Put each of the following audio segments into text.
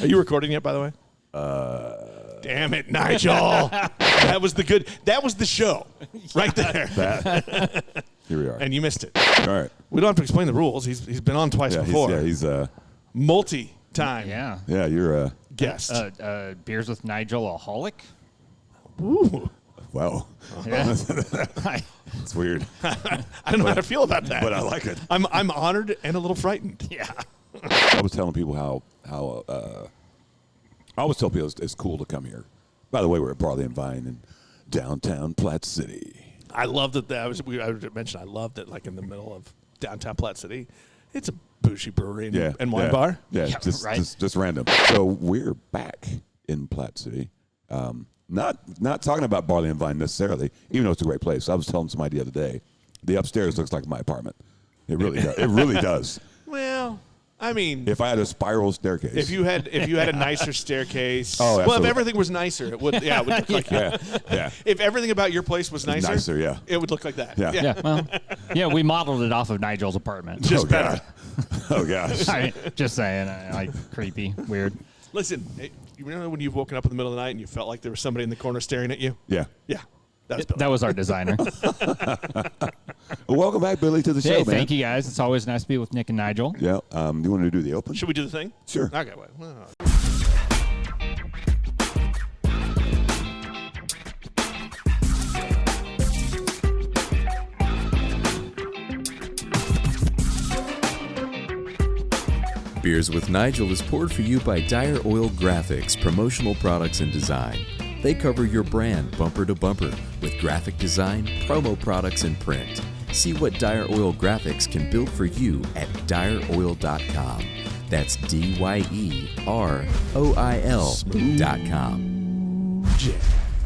Are you recording yet, by the way? Damn it, Nigel. That was the show right there. Here we are. And you missed it. All right. We don't have to explain the rules. He's been on twice before. He's multi-time. Yeah. Yeah, you're a guest. Beers with Nigel, a holic. Ooh. Wow. Yeah. It's weird. I don't know how to feel about that. But I like it. I'm honored and a little frightened. Yeah. I was telling people how I always tell people it's cool to come here. By the way, we're at Barley and Vine in downtown Platte City. I love that. I mentioned I love that, like in the middle of downtown Platte City, it's a bougie brewery and wine bar. Yeah, Yeah, just random. So we're back in Platte City. Not talking about Barley and Vine necessarily, even though it's a great place. I was telling somebody the other day, the upstairs looks like my apartment. It really does. It really does. Well, I mean, If I had a spiral staircase. if you had a nicer staircase, Oh, well, if absolutely. everything was nicer, it would look like yeah. If everything about your place was nicer, yeah. it would look like that. Yeah. Yeah. Well, yeah, we modeled it off of Nigel's apartment. Just Oh, better. God. Oh, gosh. I mean, just saying, like creepy, weird. Listen, you remember when you've woken up in the middle of the night and you felt like there was somebody in the corner staring at you? Yeah. Yeah. That was That was our designer. Well, welcome back, Billy, to the show, Hey, man. thank you guys. It's always nice to be with Nick and Nigel. Yeah. You want to do the open? Should we do the thing? Sure. Okay. Well, Beers with Nigel is poured for you by Dire Oil Graphics, promotional products and design. They cover your brand bumper to bumper with graphic design, promo products, and print. See what Dire Oil Graphics can build for you at direoil.com. That's DYEROIL.com.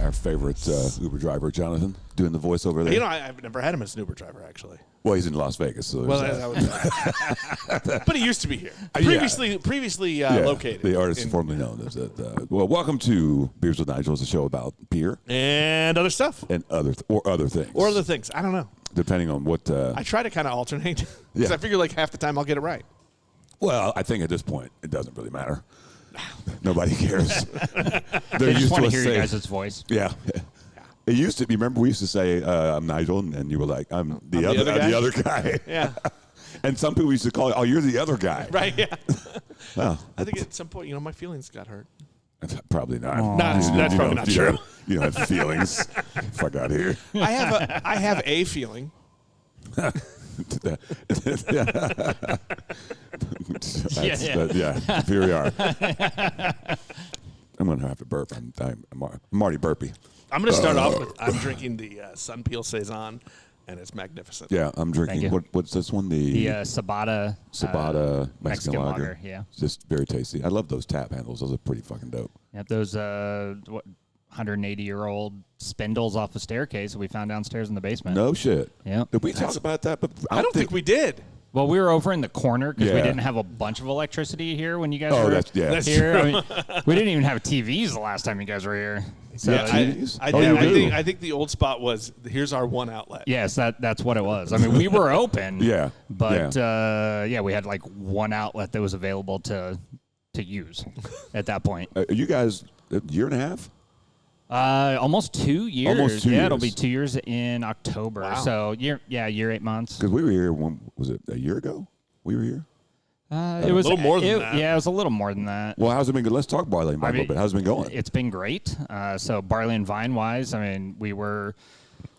Our favorite Uber driver, Jonathan, doing the voiceover there. you know, I've never had him as an Uber driver, actually. Well, he's in Las Vegas. So Well, there's that. that was but he used to be here. Yeah. Previously Yeah, located. the artist formerly known as that. Well, welcome to Beers with Nigel. It's a show about beer And other stuff. and other things. Or other things. I don't know. Depending on what. I try to kind of alternate because Yeah. I figure like half the time I'll get it right. Well, I think at this point it doesn't really matter. Nobody cares. They just want to hear you guys' voice. Yeah. It used to be. Remember, we used to say, "I'm Nigel," and you were like, "I'm the other guy." Yeah. And some people used to call, "Oh, you're the other guy." Right, yeah. Well, I think at some point, my feelings got hurt. probably not. That's probably not true. You don't have feelings. Fuck out of here. I have a feeling. Yeah, here we are. I'm going to have to burp. I'm already burpy. I'm going to start off with I'm drinking the Sun Peel Saison, and it's magnificent. Yeah, I'm drinking. you. What's this one? The Sabata. Mexican lager. lager. Yeah. It's just very tasty. I love those tap handles. Those are pretty fucking dope. Yep, those 180-year-old spindles off the staircase that we found downstairs in the basement. No shit. Yep. Did we talk about that? But I don't think we did. Well, we were over in the corner because we Yeah. didn't have a bunch of electricity here when you guys Oh, were that's here. true. I mean, we didn't even have TVs the last time you guys were here. So Yeah, I Oh, you do? think the old spot was here's our one outlet. yes, that's what it was. I mean, we were open. Yeah. But we had like one outlet that was available to use at that point. You guys, a year and a half? Almost 2 years. Almost 2 It'll be years. 2 years in October. Wow. So year 8 months. Because we were here, was it a year ago? We were here? It was a little more than that. Yeah, it was a little more than that. Well, how's it been good? Let's talk Barley and Vine a little bit. How's it been going? It's been great. So Barley and Vine wise, I mean, we were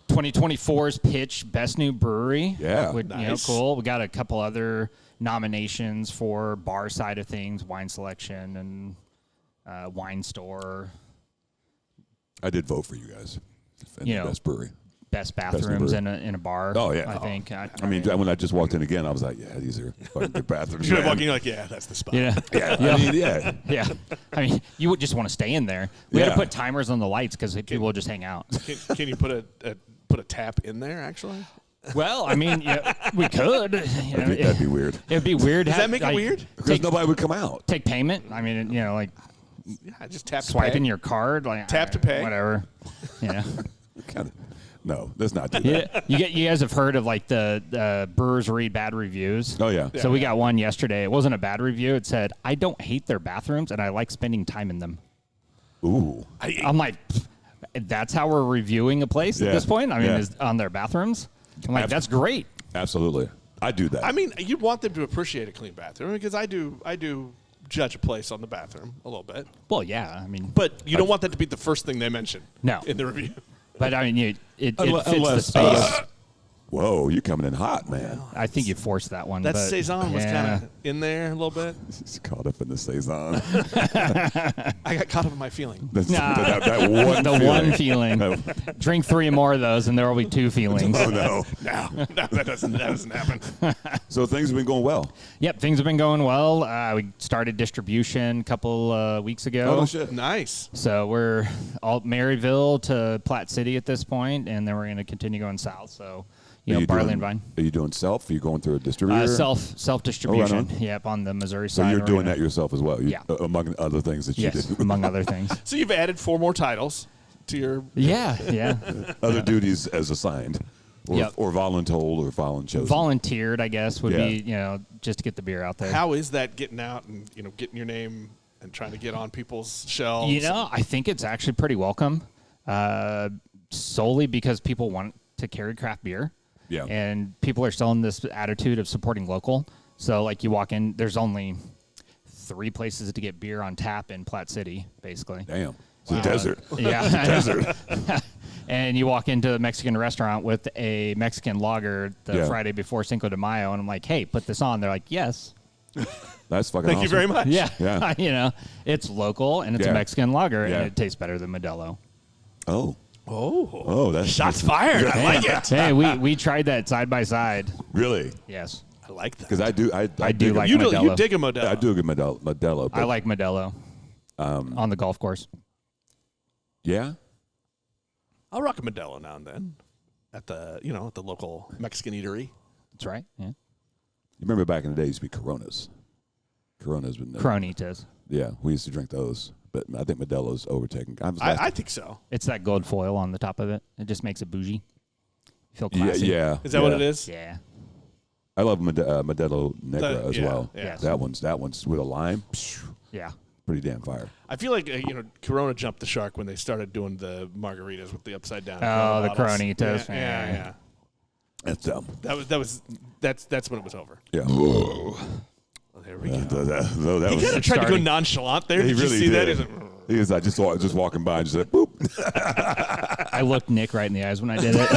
2024's pitch best new brewery. Yeah. Nice. Cool. We got a couple other nominations for bar side of things, wine selection and wine store, I did vote for you guys. And the best brewery. best bathrooms brewery. in a bar. Oh, yeah. I think. I mean, when I just walked in again, I was like, yeah, these are fucking good bathrooms. Should have man. walked in, you're like, yeah, that's the spot. Yeah. Yeah, I mean, yeah. Yeah. I mean, you would just want to stay in there. We had Yeah. to put timers on the lights because people will just hang out. Can you put a tap in there, actually? Well, I mean, yeah, we could. You know, That'd be weird. It'd be weird. Does that make it weird? Because nobody would come out. Take payment. I mean, like Yeah, just tap swiping to pay. your card, like Tap to pay. whatever. Yeah. Kind of. No, let's not do that. You guys have heard of like the brewers read bad reviews. Oh yeah. So we got one yesterday. It wasn't a bad review. It said, "I don't hate their bathrooms and I like spending time in them." Ooh. I'm like, that's how we're reviewing a place at this point? I mean, is on their bathrooms? I'm like, that's great. Absolutely. I do that. I mean, you'd want them to appreciate a clean bathroom because I do judge a place on the bathroom a little bit. Well, yeah. I mean, but you don't want that to be the first thing they mention. No. In the review. But I mean, it fits the space. Whoa, you're coming in hot, man. I think you forced that one. That but, Saison was kind of in there a little bit. He's caught up in the Saison. I got caught up in my feeling. That one feeling. Drink 3 more of those, and there will be 2 feelings. Oh no, that doesn't happen. So things have been going well. Yep, things have been going well. We started distribution a couple weeks ago. Oh shit, nice. So we're all Maryville to Platte City at this point, and then we're going to continue going south. So. Barley and Vine. Are you doing self? Are you going through a distributor? Self distribution. Oh, right on. Yep, on the Missouri side. So you're doing that yourself as well? Yeah. Among other things that you do. among other things. So you've added 4 more titles to your... Yeah. Other duties as assigned. Or voluntold or volunchosen. Volunteered, I guess, would be, just to get the beer out there. How is that getting out and, getting your name and trying to get on people's shelves? I think it's actually pretty welcome, solely because people want to carry craft beer. Yeah. And people are still in this attitude of supporting local. So, like, you walk in, there's only 3 places to get beer on tap in Platte City, basically. Damn. It's a desert. Yeah. It's a desert. And you walk into a Mexican restaurant with a Mexican lager the Friday before Cinco de Mayo, and I'm like, hey, put this on. They're like, yes. That's fucking Thank awesome. you very much. Yeah. It's local, and it's a Mexican lager, and it tastes better than Modelo. Oh, that's shots fired. I like it. Hey, we tried that side by side. Really? Yes. I like that. Because I do like you Modelo. You dig a Modelo. I do a good Modelo. I like Modelo on the golf course. Yeah? I'll rock a Modelo now and then at the at the local Mexican eatery. That's right. Yeah. You remember back in the day, it used to be Coronas. Coronas. Coronitas. Yeah, we used to drink those. But I think Modelo's overtaken. I think so. It's that gold foil on the top of it. It just makes it bougie. Feel classy. Yeah. Is that what it is? Yeah. I love Modelo Negra as well. Yeah. That one's with a lime. Yeah. Pretty damn fire. I feel like Corona jumped the shark when they started doing the margaritas with the upside down. Oh, the bottles. Coronitas. Yeah. That's dumb. That's when it was over. Yeah. Well, there we go. That He was kind of tried to go nonchalant there. He Did really you see that? did. He's like, He was like just walking by and just like boop. I looked Nick right in the eyes when I did it.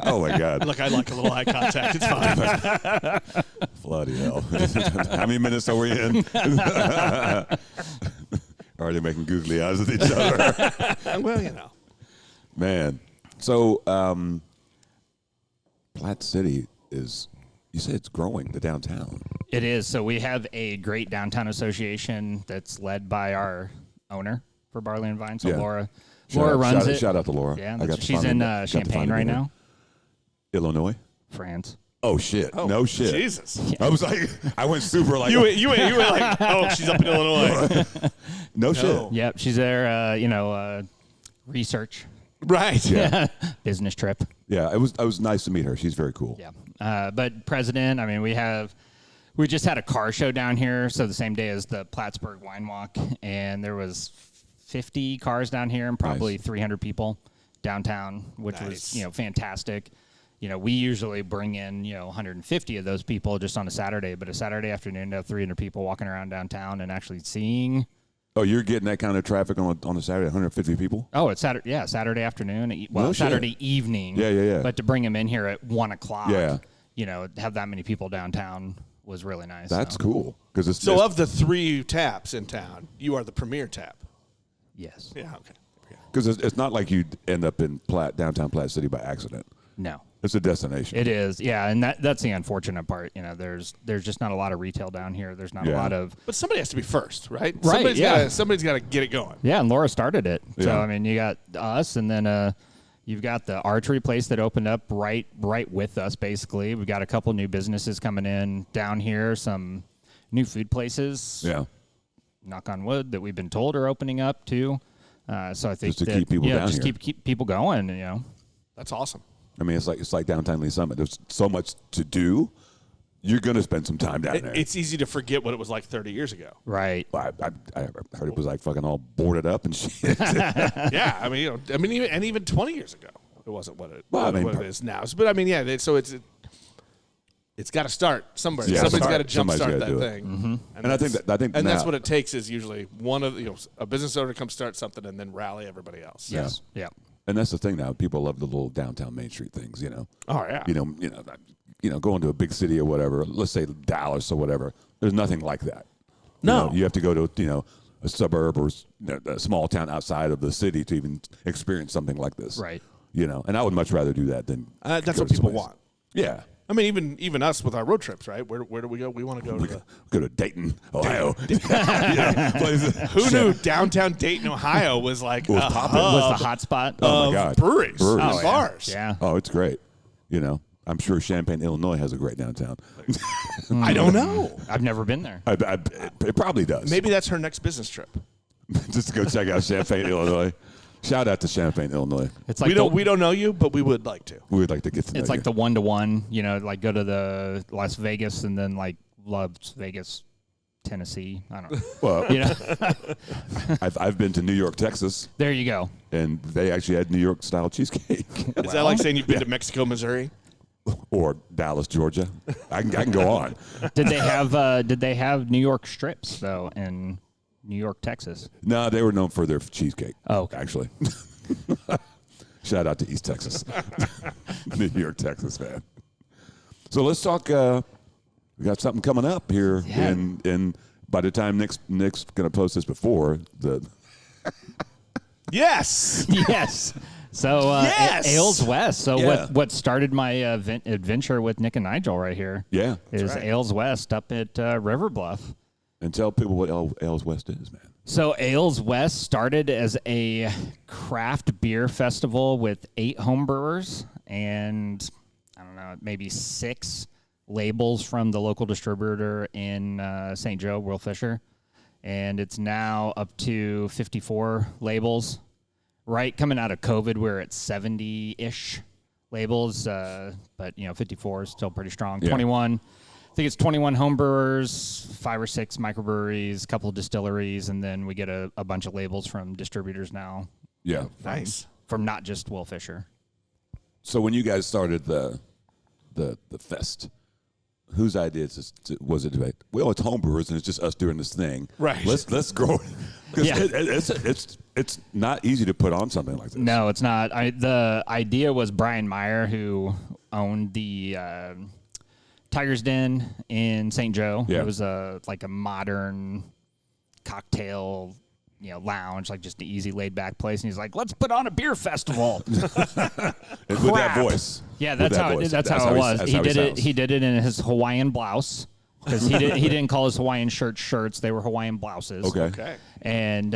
Oh my God. Look, I like a little eye contact. It's fine. Bloody hell. How many minutes are we in? Already making googly eyes at each other. Well, Man. So Platte City is, you said it's growing, the downtown. It is. So we have a great downtown association that's led by our owner for Barley and Vine. So Laura runs it. Shout out to Laura. Yeah, she's in Champaign right now. Illinois? France. Oh, shit. No shit. Jesus. I was like, I went super like. You went like, oh, she's up in Illinois. No shit. Yep, she's there, research. Right. Yeah. Business trip. Yeah, it was nice to meet her. She's very cool. Yeah. But president, I mean, we just had a car show down here, so the same day as the Plattsburgh Wine Walk, and there was 50 cars down here and probably 300 people downtown, which was, fantastic. We usually bring in, 150 of those people just on a Saturday, but a Saturday afternoon to have 300 people walking around downtown and actually seeing. Oh, you're getting that kind of traffic on a Saturday, 150 people? Oh, it's Saturday. Yeah, Saturday afternoon. Well, Saturday evening. Yeah. But to bring them in here at 1 o'clock. Yeah. Have that many people downtown was really nice. That's cool. So of the 3 taps in town, you are the premier tap. Yes. Yeah. Okay. Because it's not like you end up in downtown Platte City by accident. No. It's a destination. It is, yeah, and that's the unfortunate part. There's just not a lot of retail down here. There's not a lot of. But somebody has to be first, right? Right. Somebody's got to get it going. Yeah, and Laura started it. Yeah. So I mean, you got us, and then you've got the archery place that opened up right with us. Basically, we've got a couple new businesses coming in down here. Some new food places. Yeah. Knock on wood, that we've been told are opening up too. So I think Just to keep people down here. keep people going. That's awesome. I mean, it's like downtown Lee Summit. There's so much to do. You're going to spend some time down there. It's easy to forget what it was like 30 years ago. Right. I heard it was like fucking all boarded up and shit. Yeah, I mean, even 20 years ago, it wasn't what it is now. But I mean, yeah. So it's got to start somewhere. Yeah, Somebody's got to jumpstart that thing. Mm-hmm. And I think that's what it takes is usually a business owner to come start something and then rally everybody else. Yes. Yeah. And that's the thing now. People love the little downtown Main Street things. Oh yeah. Going to a big city or whatever. Let's say Dallas or whatever. There's nothing like that. No. You have to go to a suburb or a small town outside of the city to even experience something like this. Right. And I would much rather do that than that's what people want. Yeah. I mean, even us with our road trips, right? Where do we go? We want to go to Dayton, Ohio. Who knew downtown Dayton, Ohio was like was the hot spot? Oh my God, breweries. And bars. Yeah. Oh, it's great. I'm sure Champaign, Illinois has a great downtown. I don't know. I've never been there. It probably does. Maybe that's her next business trip. Just to go check out Champaign, Illinois. Shout out to Champaign, Illinois. It's like we don't know you, but we would like to. We would like to get to know It's like you. the 1-to-1, like go to the Las Vegas and then like Las Vegas, Tennessee. I don't know. Well, I've been to New York, Texas. There you go. And they actually had New York style cheesecake. Is that like saying you've been to Mexico, Missouri? Or Dallas, Georgia. I can go on. Did they have New York strips though in New York, Texas? No, they were known for their cheesecake. Oh, okay. Actually. Shout out to East Texas. New York, Texas, man. So let's talk. We got something coming up here. Yeah. In by the time Nick's going to post this before the. Yes. Yes. So yes! Ales West. So Yeah. what started my adventure with Nick and Nigel right here? Yeah. Is right. Ales West up at River Bluff. And tell people what Ales West is, man. So Ales West started as a craft beer festival with 8 homebrewers and I don't know, maybe 6 labels from the local distributor in St. Joe, Will Fisher. And it's now up to 54 labels. Right, coming out of COVID, we're at 70-ish labels, but 54 is still pretty strong. Yeah. 21, I think it's 21 homebrewers, 5 or 6 microbreweries, a couple of distilleries, and then we get a bunch of labels from distributors now. Yeah. Nice. From not just Will Fisher. So when you guys started the fest, whose idea was it to make? Well, it's homebrewers and it's just us doing this thing. Right. Let's grow. Yeah. It's not easy to put on something like this. No, it's not. The idea was Brian Meyer, who owned the Tiger's Den in St. Joe. Yeah. It was a modern cocktail, lounge, like just an easy laid back place. And he's like, let's put on a beer festival. With that voice. Yeah, that's how it was. He did it in his Hawaiian blouse. Because he didn't call his Hawaiian shirts. They were Hawaiian blouses. Okay. And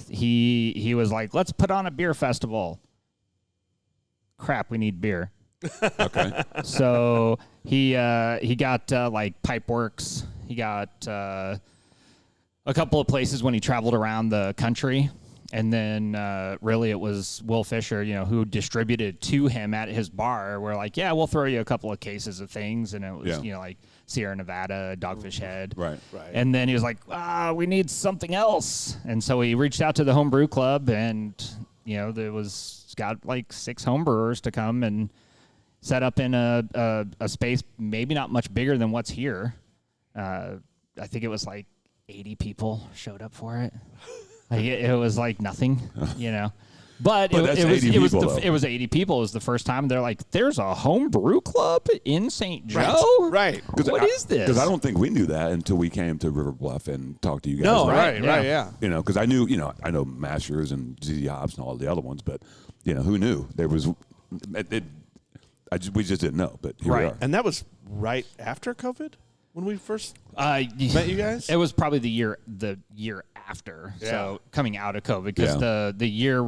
he was like, let's put on a beer festival. Crap, we need beer. Okay. So he got Pipeworks. He got a couple of places when he traveled around the country. And then really it was Will Fisher, who distributed to him at his bar. We're like, yeah, we'll throw you a couple of cases of things. And it was, like Sierra Nevada, Dogfish Head. Right. And then he was like, we need something else. And so he reached out to the Homebrew Club and, there was got 6 homebrewers to come and set up in a space maybe not much bigger than what's here. I think it was 80 people showed up for it. It was nothing, But it was 80 people. It was the first time. They're like, there's a homebrew club in St. Joe? Right. What is this? Because I don't think we knew that until we came to River Bluff and talked to you guys. No, Right, right, yeah. Because I knew, I know Mashers and ZZ Hobbs and all the other ones, but, who knew? There was, we just didn't know, but here we are. And that was right after COVID when we first met you guys? It was probably the year after. Yeah. So coming out of COVID, because the year,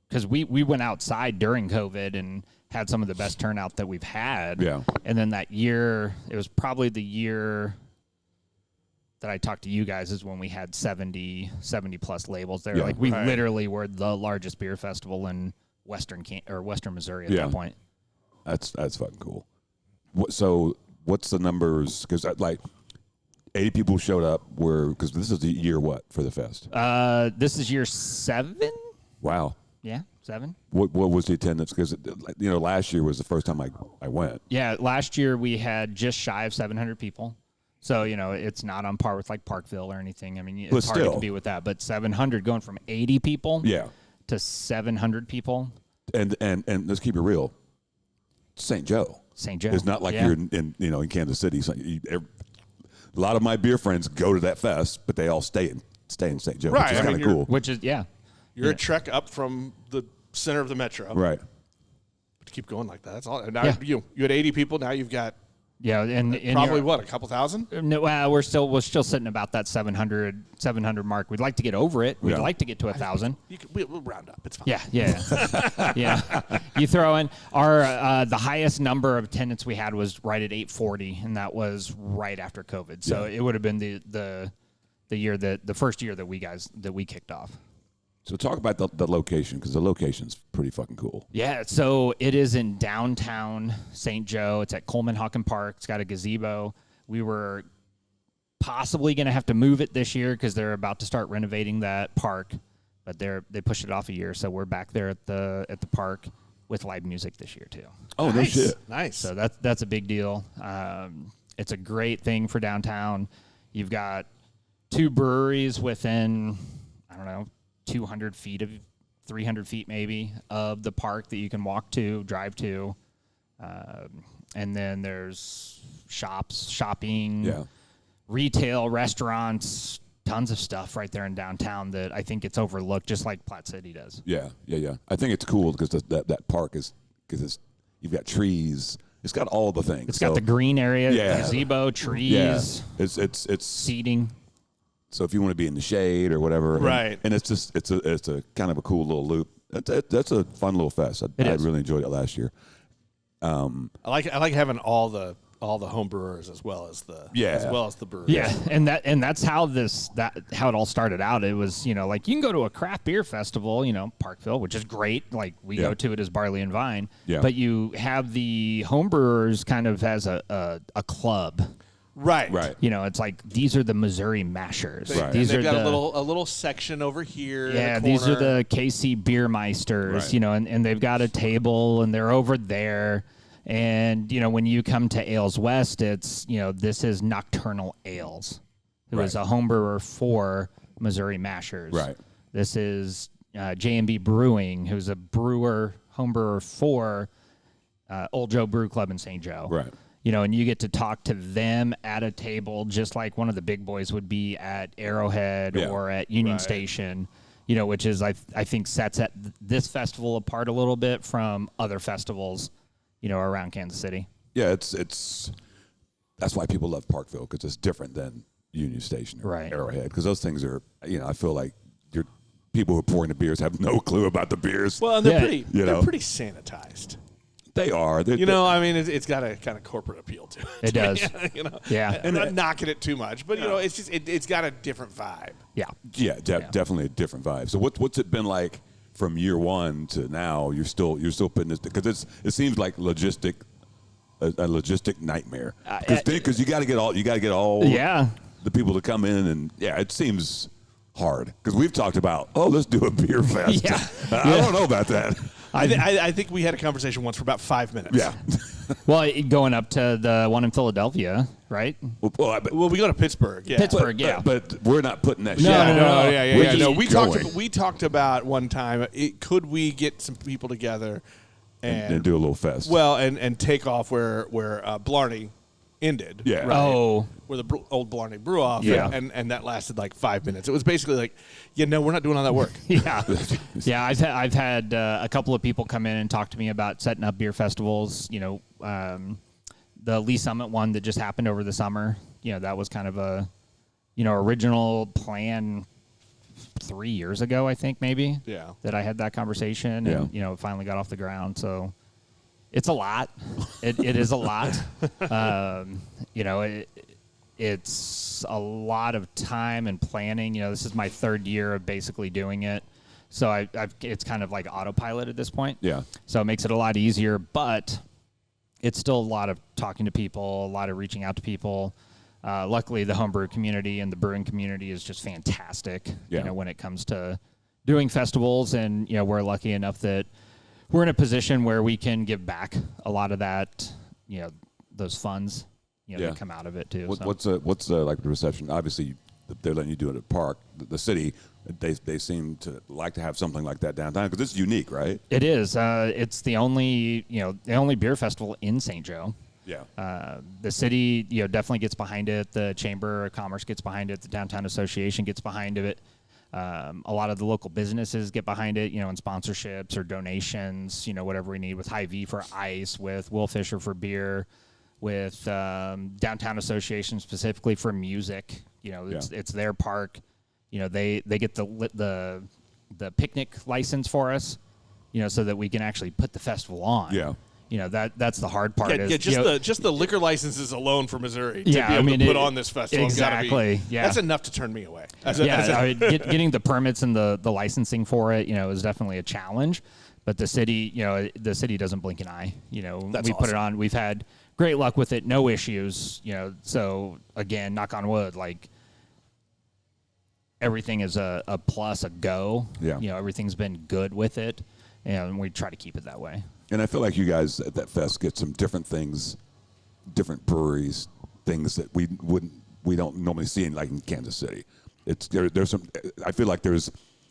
because we went outside during COVID and had some of the best turnout that we've had. Yeah. And then that year, it was probably the year that I talked to you guys is when we had 70 plus labels there. Yeah. We Right. literally were the largest beer festival in Western Missouri at that point. That's fucking cool. So what's the numbers? Because like 80 people showed up. Because this is the year what for the fest? This is year 7. Wow. Yeah, 7. What was the attendance? Because last year was the first time I went. Yeah, last year we had just shy of 700 people. So, it's not on par with like Parkville or anything. I mean, it's hard to compete with that. But 700 going from 80 people to 700 people. And let's keep it real. St. Joe. St. Joe. It's not like you're in Kansas City. So a lot of my beer friends go to that fest, but they all stay in St. Joe, right? Which is kind of cool. Which is You're a trek up from the center of the metro, right? To keep going like that, that's all. And now you had 80 people. Now you've got and probably a couple thousand. No, we're still sitting about that 700 mark. We'd like to get over it. We'd like to get to 1,000. We'll round up. It's fine. Yeah. You throw in our the highest number of attendance we had was right at 840, and that was right after COVID. So it would have been the first year that we kicked off. So talk about the location, because the location's pretty fucking cool. Yeah, so it is in downtown St. Joe. It's at Coleman Hawken Park. It's got a gazebo. We were possibly going to have to move it this year because they're about to start renovating that park, but they pushed it off a year. So we're back there at the park with live music this year too. Oh, no shit. Nice. So that's a big deal. It's a great thing for downtown. You've got 2 breweries within, 200 feet of 300 feet maybe of the park that you can walk to, drive to. And then there's shopping, retail, restaurants, tons of stuff right there in downtown that I think gets overlooked, just like Platte City does. Yeah. I think it's cool because that park you've got trees. It's got all the things. It's got the green area, gazebo, trees. Yeah. It's seating. So if you want to be in the shade or whatever, right? And it's a kind of a cool little loop. That's a fun little fest. I really enjoyed it last year. I like having all the home brewers as well as the brewers. Yeah, and that's how how it all started out. It was like you can go to a craft beer festival, Parkville, which is great. Like we go to it as Barley and Vine. Yeah. But you have the home brewers kind of as a club. Right. It's like these are the Missouri Mashers. Right. They've got a little section over here. Yeah, these are the KC Beermeisters. Right. And they've got a table and they're over there. And when you come to Ales West, it's this is Nocturnal Ales, who is a home brewer for Missouri Mashers. Right. This is J&B Brewing, who's a home brewer for Old Joe Brew Club in St. Joe. Right. And you get to talk to them at a table just like one of the big boys would be at Arrowhead or at Union Station, which is, I think, sets this festival apart a little bit from other festivals, around Kansas City. Yeah, it's that's why people love Parkville, because it's different than Union Station or Arrowhead, because those things are, I feel like people who are pouring the beers have no clue about the beers. Well, and they're pretty sanitized. They are. It's got a kind of corporate appeal to it. It does. Yeah. I'm not knocking it too much, but it's just it's got a different vibe. Yeah. Yeah, definitely a different vibe. So what's it been like from year one to now? You're still putting this, because it seems like a logistic nightmare. Because you got to get all the people to come in, and it seems hard, because we've talked about let's do a beer fest. I don't know about that. I think we had a conversation once for about 5 minutes. Yeah. Well, going up to the one in Philadelphia, right? Well, we go to Pittsburgh. Yeah. Pittsburgh, but we're not putting that. No. We talked about one time. Could we get some people together and do a little fest? Well, and take off where Blarney ended. Yeah. Right. Oh. Where the old Blarney brew off. Yeah. And that lasted like 5 minutes. It was basically like, we're not doing all that work. Yeah. I've had a couple of people come in and talk to me about setting up beer festivals. The Lee Summit one that just happened over the summer. That was kind of a original plan 3 years ago, I think, maybe. Yeah. That I had that conversation and it finally got off the ground. So it's a lot. It is a lot. It's a lot of time and planning. This is my 3rd year of basically doing it. So it's kind of like autopilot at this point. Yeah. So it makes it a lot easier, but it's still a lot of talking to people, a lot of reaching out to people. Luckily, the homebrew community and the brewing community is just fantastic. Yeah. You know, when it comes to doing festivals, and we're lucky enough that we're in a position where we can give back a lot of that. Those funds, that come out of it too. What's like the reception? Obviously, they're letting you do it at Park. The city, they seem to like to have something like that downtown because it's unique, right? It is. It's the only beer festival in St. Joe. Yeah. The city, definitely gets behind it. The Chamber of Commerce gets behind it. The Downtown Association gets behind it. A lot of the local businesses get behind it, in sponsorships or donations, whatever we need, with Hy-Vee for ice, with Will Fisher for beer, with Downtown Association specifically for music. It's their park. They get the picnic license for us, so that we can actually put the festival on. Yeah. That's the hard part. Just the liquor licenses alone for Missouri to be Yeah, able to put on this festival. Exactly. That's enough to turn me away. Getting the permits and the licensing for it, is definitely a challenge. But the city doesn't blink an eye. That's we put it awesome. on. We've had great luck with it, no issues. So again, knock on wood, like everything is a plus, a go. Yeah. Everything's been good with it, and we try to keep it that way. And I feel like you guys at that fest get some different things, different breweries, things that we don't normally see in Kansas City. There's some. I feel like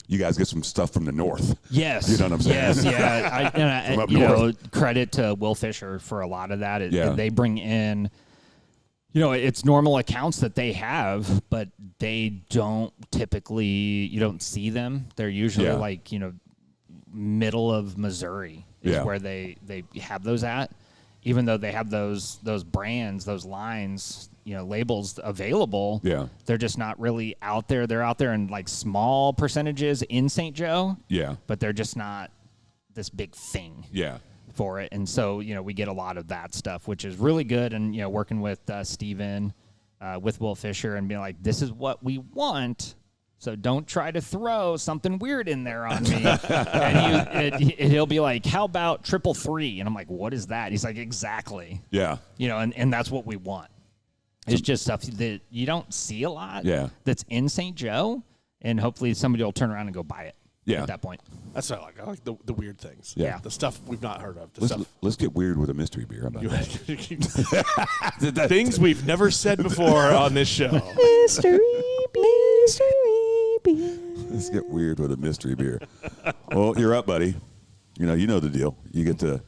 you guys get some stuff from the north. Yes. You know what I'm saying? Yes, yeah. From up north. Credit to Will Fisher for a lot of that. Yeah. They bring in, it's normal accounts that they have, but they don't typically, you don't see them. They're usually middle of Missouri is where they have those at. Even though they have those brands, those lines, labels available, they're just not really out there. They're out there in small percentages in St. Joe, but they're just not this big thing for it. And so, we get a lot of that stuff, which is really good. And, working with Steven, with Will Fisher, and being like, this is what we want. So don't try to throw something weird in there on me. And he'll be like, how about 333? And I'm like, what is that? He's like, exactly. Yeah. And that's what we want. It's just stuff that you don't see a lot that's in St. Joe, and hopefully somebody will turn around and go buy it at that point. That's what I like. I like the weird things. Yeah. The stuff we've not heard of. Let's get weird with a mystery beer. How about that? Things we've never said before on this show. Mystery beer. Let's get weird with a mystery beer. Well, you're up, buddy. You know the deal. You get to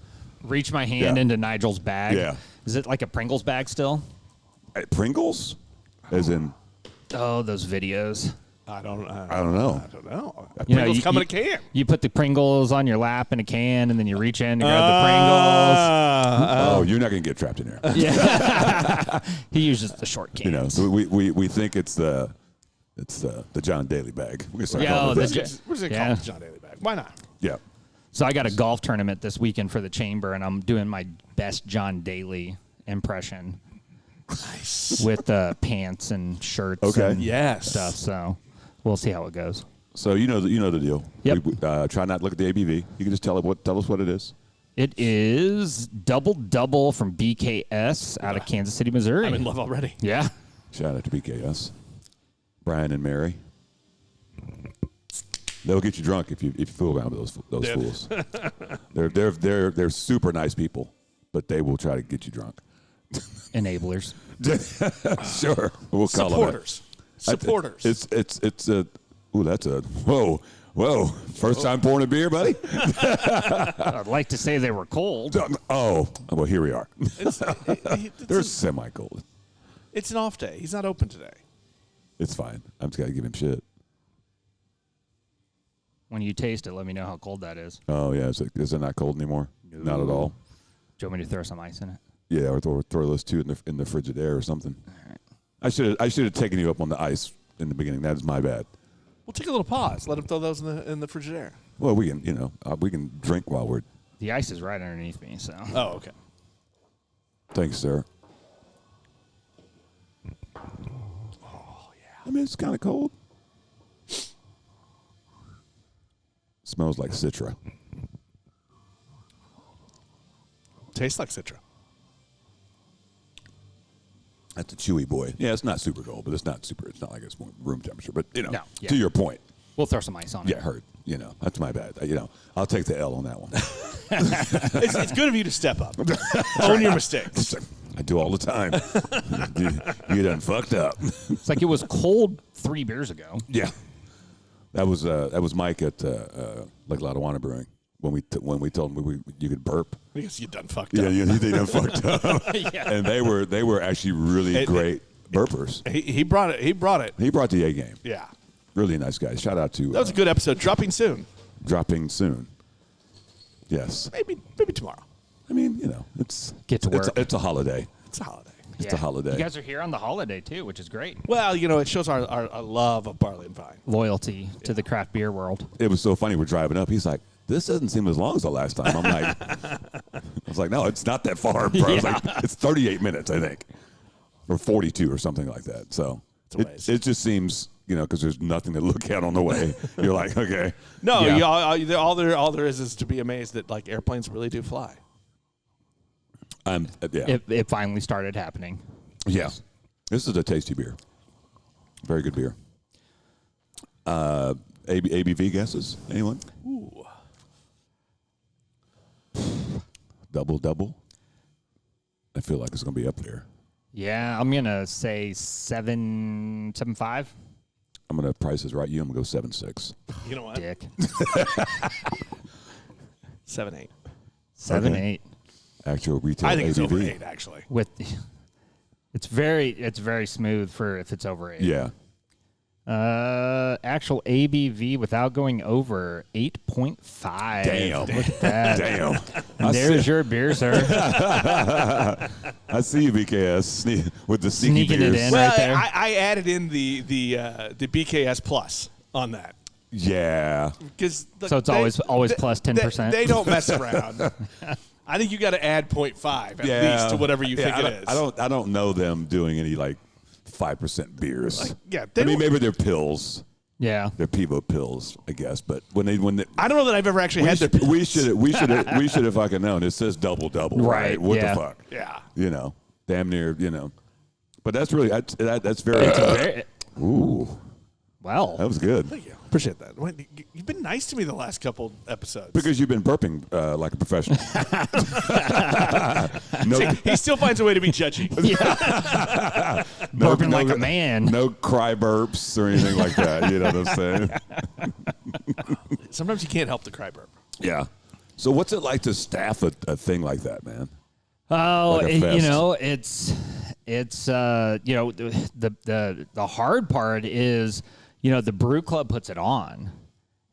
reach my hand into Nigel's bag. Yeah. Is it like a Pringles bag still? Pringles? As in? Oh, those videos. I don't know. I don't know. Pringles come in a can. You put the Pringles on your lap in a can, and then you reach in and grab the Pringles. You're not going to get trapped in there. Yeah. He uses the short cans. We think it's the John Daly bag. We're just going to call it the John Daly bag. Why not? Yeah. So I got a golf tournament this weekend for the Chamber, and I'm doing my best John Daly impression. Nice. With pants and shirts and stuff. So we'll see how it goes. So you know the deal. Yep. Try not to look at the ABV. You can just tell us what it is. It is double from BKS out of Kansas City, Missouri. I'm in love already. Yeah. Shout out to BKS. Brian and Mary. They'll get you drunk if you fool around with those fools. They're super nice people, but they will try to get you drunk. Enablers. Sure. We'll call Supporters. Supporters. It's a that's a whoa. First time pouring a beer, buddy? I'd like to say they were cold. Oh, well, here we are. They're semi-cold. It's an off day. He's not open today. It's fine. I'm just got to give him shit. When you taste it, let me know how cold that is. Oh, yeah. Is it not cold anymore? No. Not at all. Do you want me to throw some ice in it? Yeah, or throw those two in the Frigidaire or something. All right. I should have taken you up on the ice in the beginning. That is my bad. We'll take a little pause. Let him throw those in the Frigidaire. Well, we can we can drink while we're. The ice is right underneath me, so. Oh, okay. Thanks, sir. Oh yeah. I mean, it's kind of cold. Smells like Citra. Tastes like Citra. That's a chewy boy. Yeah, it's not super cold, but it's not like it's room temperature. But, you know, No, yeah. to your point. We'll throw some ice on it. Yeah, hurt. You know, that's my bad. You know, I'll take the L on that one. It's good of you to step up. Own your mistakes. I do all the time. You done fucked up. It's like it was cold 3 beers ago. Yeah. That was Mike at Lake Lotawana Brewing when we told him you could burp. Because you done fucked Yeah, up. they done fucked up. Yeah. And they were actually really great burpers. He brought it. He brought it. He brought the A game. Yeah. Really nice guy. Shout out to That was a good episode. Dropping soon. dropping soon. Yes. Maybe tomorrow. I mean, you know, Get to work. It's a holiday. It's a holiday. It's a holiday. You guys are here on the holiday, too, which is great. Well, you know, it shows our love of Barley and Vine. Loyalty to the craft beer world. It was so funny. We're driving up. He's like, "This doesn't seem as long as the last time." I'm like, I was like, "No, it's not that far, bro." I was like, it's 38 minutes, I think, or 42 or something like that. So it just seems, you know, because there's nothing to look at on the way. You're like, okay. No, yeah. all there is to be amazed that like airplanes really do fly. Yeah. It finally started happening. Yeah. This is a tasty beer. Very good beer. ABV guesses? Anyone? Ooh. Double. I feel like it's going to be up there. Yeah, I'm going to say 7.75. I'm going to price is right. I'm going to go 7.6. You know what? Dick. 7.8. 7.8. Actual retail I think ABV. it's over 8 actually. It's very smooth for if it's over 8. Yeah. Actual ABV without going over 8.5. Damn. Look at that. Damn. And there's your beer, sir. I see you, BKS, with the sneaky Sneaking it beers. in. Well, right there. I added in the BKS plus on that Yeah. because So it's always plus 10%? They don't mess around. I think you got to add 0.5 at least to whatever you think it is. I don't know them doing any like 5% beers. Yeah, I mean maybe they're pills. Yeah. They're Pivo pills, I guess. But when they I don't know that I've ever actually had their. we should have fucking known. It says double, Right, What yeah. the fuck? Yeah. You know, damn near. You know, but that's really that's very. Ooh, Well. that was good. Thank you. Appreciate that. You've been nice to me the last couple episodes. Because you've been burping like a professional. He still finds a way to be judgy. Burping like a man. No cry burps or anything like that. You know what I'm saying? Sometimes you can't help the cry burp. Yeah. So what's it like to staff a thing like that, man? Oh, Like a fest. you know, it's you know, the hard part is, you know, the brew club puts it on,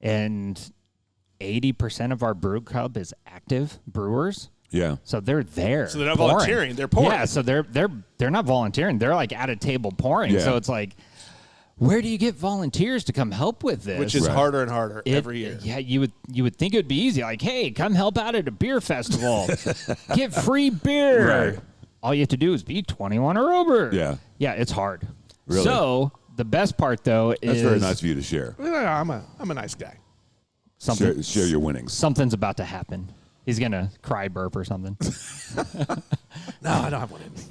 and 80% of our brew club is active brewers. Yeah. So they're there. So they're not pouring. volunteering, they're pouring. Yeah, so they're not volunteering. They're like at a table pouring. Yeah. So it's like, where do you get volunteers to come help with this? Which is Right. harder and harder every year. Yeah, you would think it would be easy. Like, hey, come help out at a beer festival. Get free beer. Right. All you have to do is be 21 or over. Yeah. Yeah, it's hard. Really? So the best part though That's is very nice of you to share. I'm a nice guy. Share your winnings. something's about to happen. He's gonna cry burp or something. No, I don't have one in me.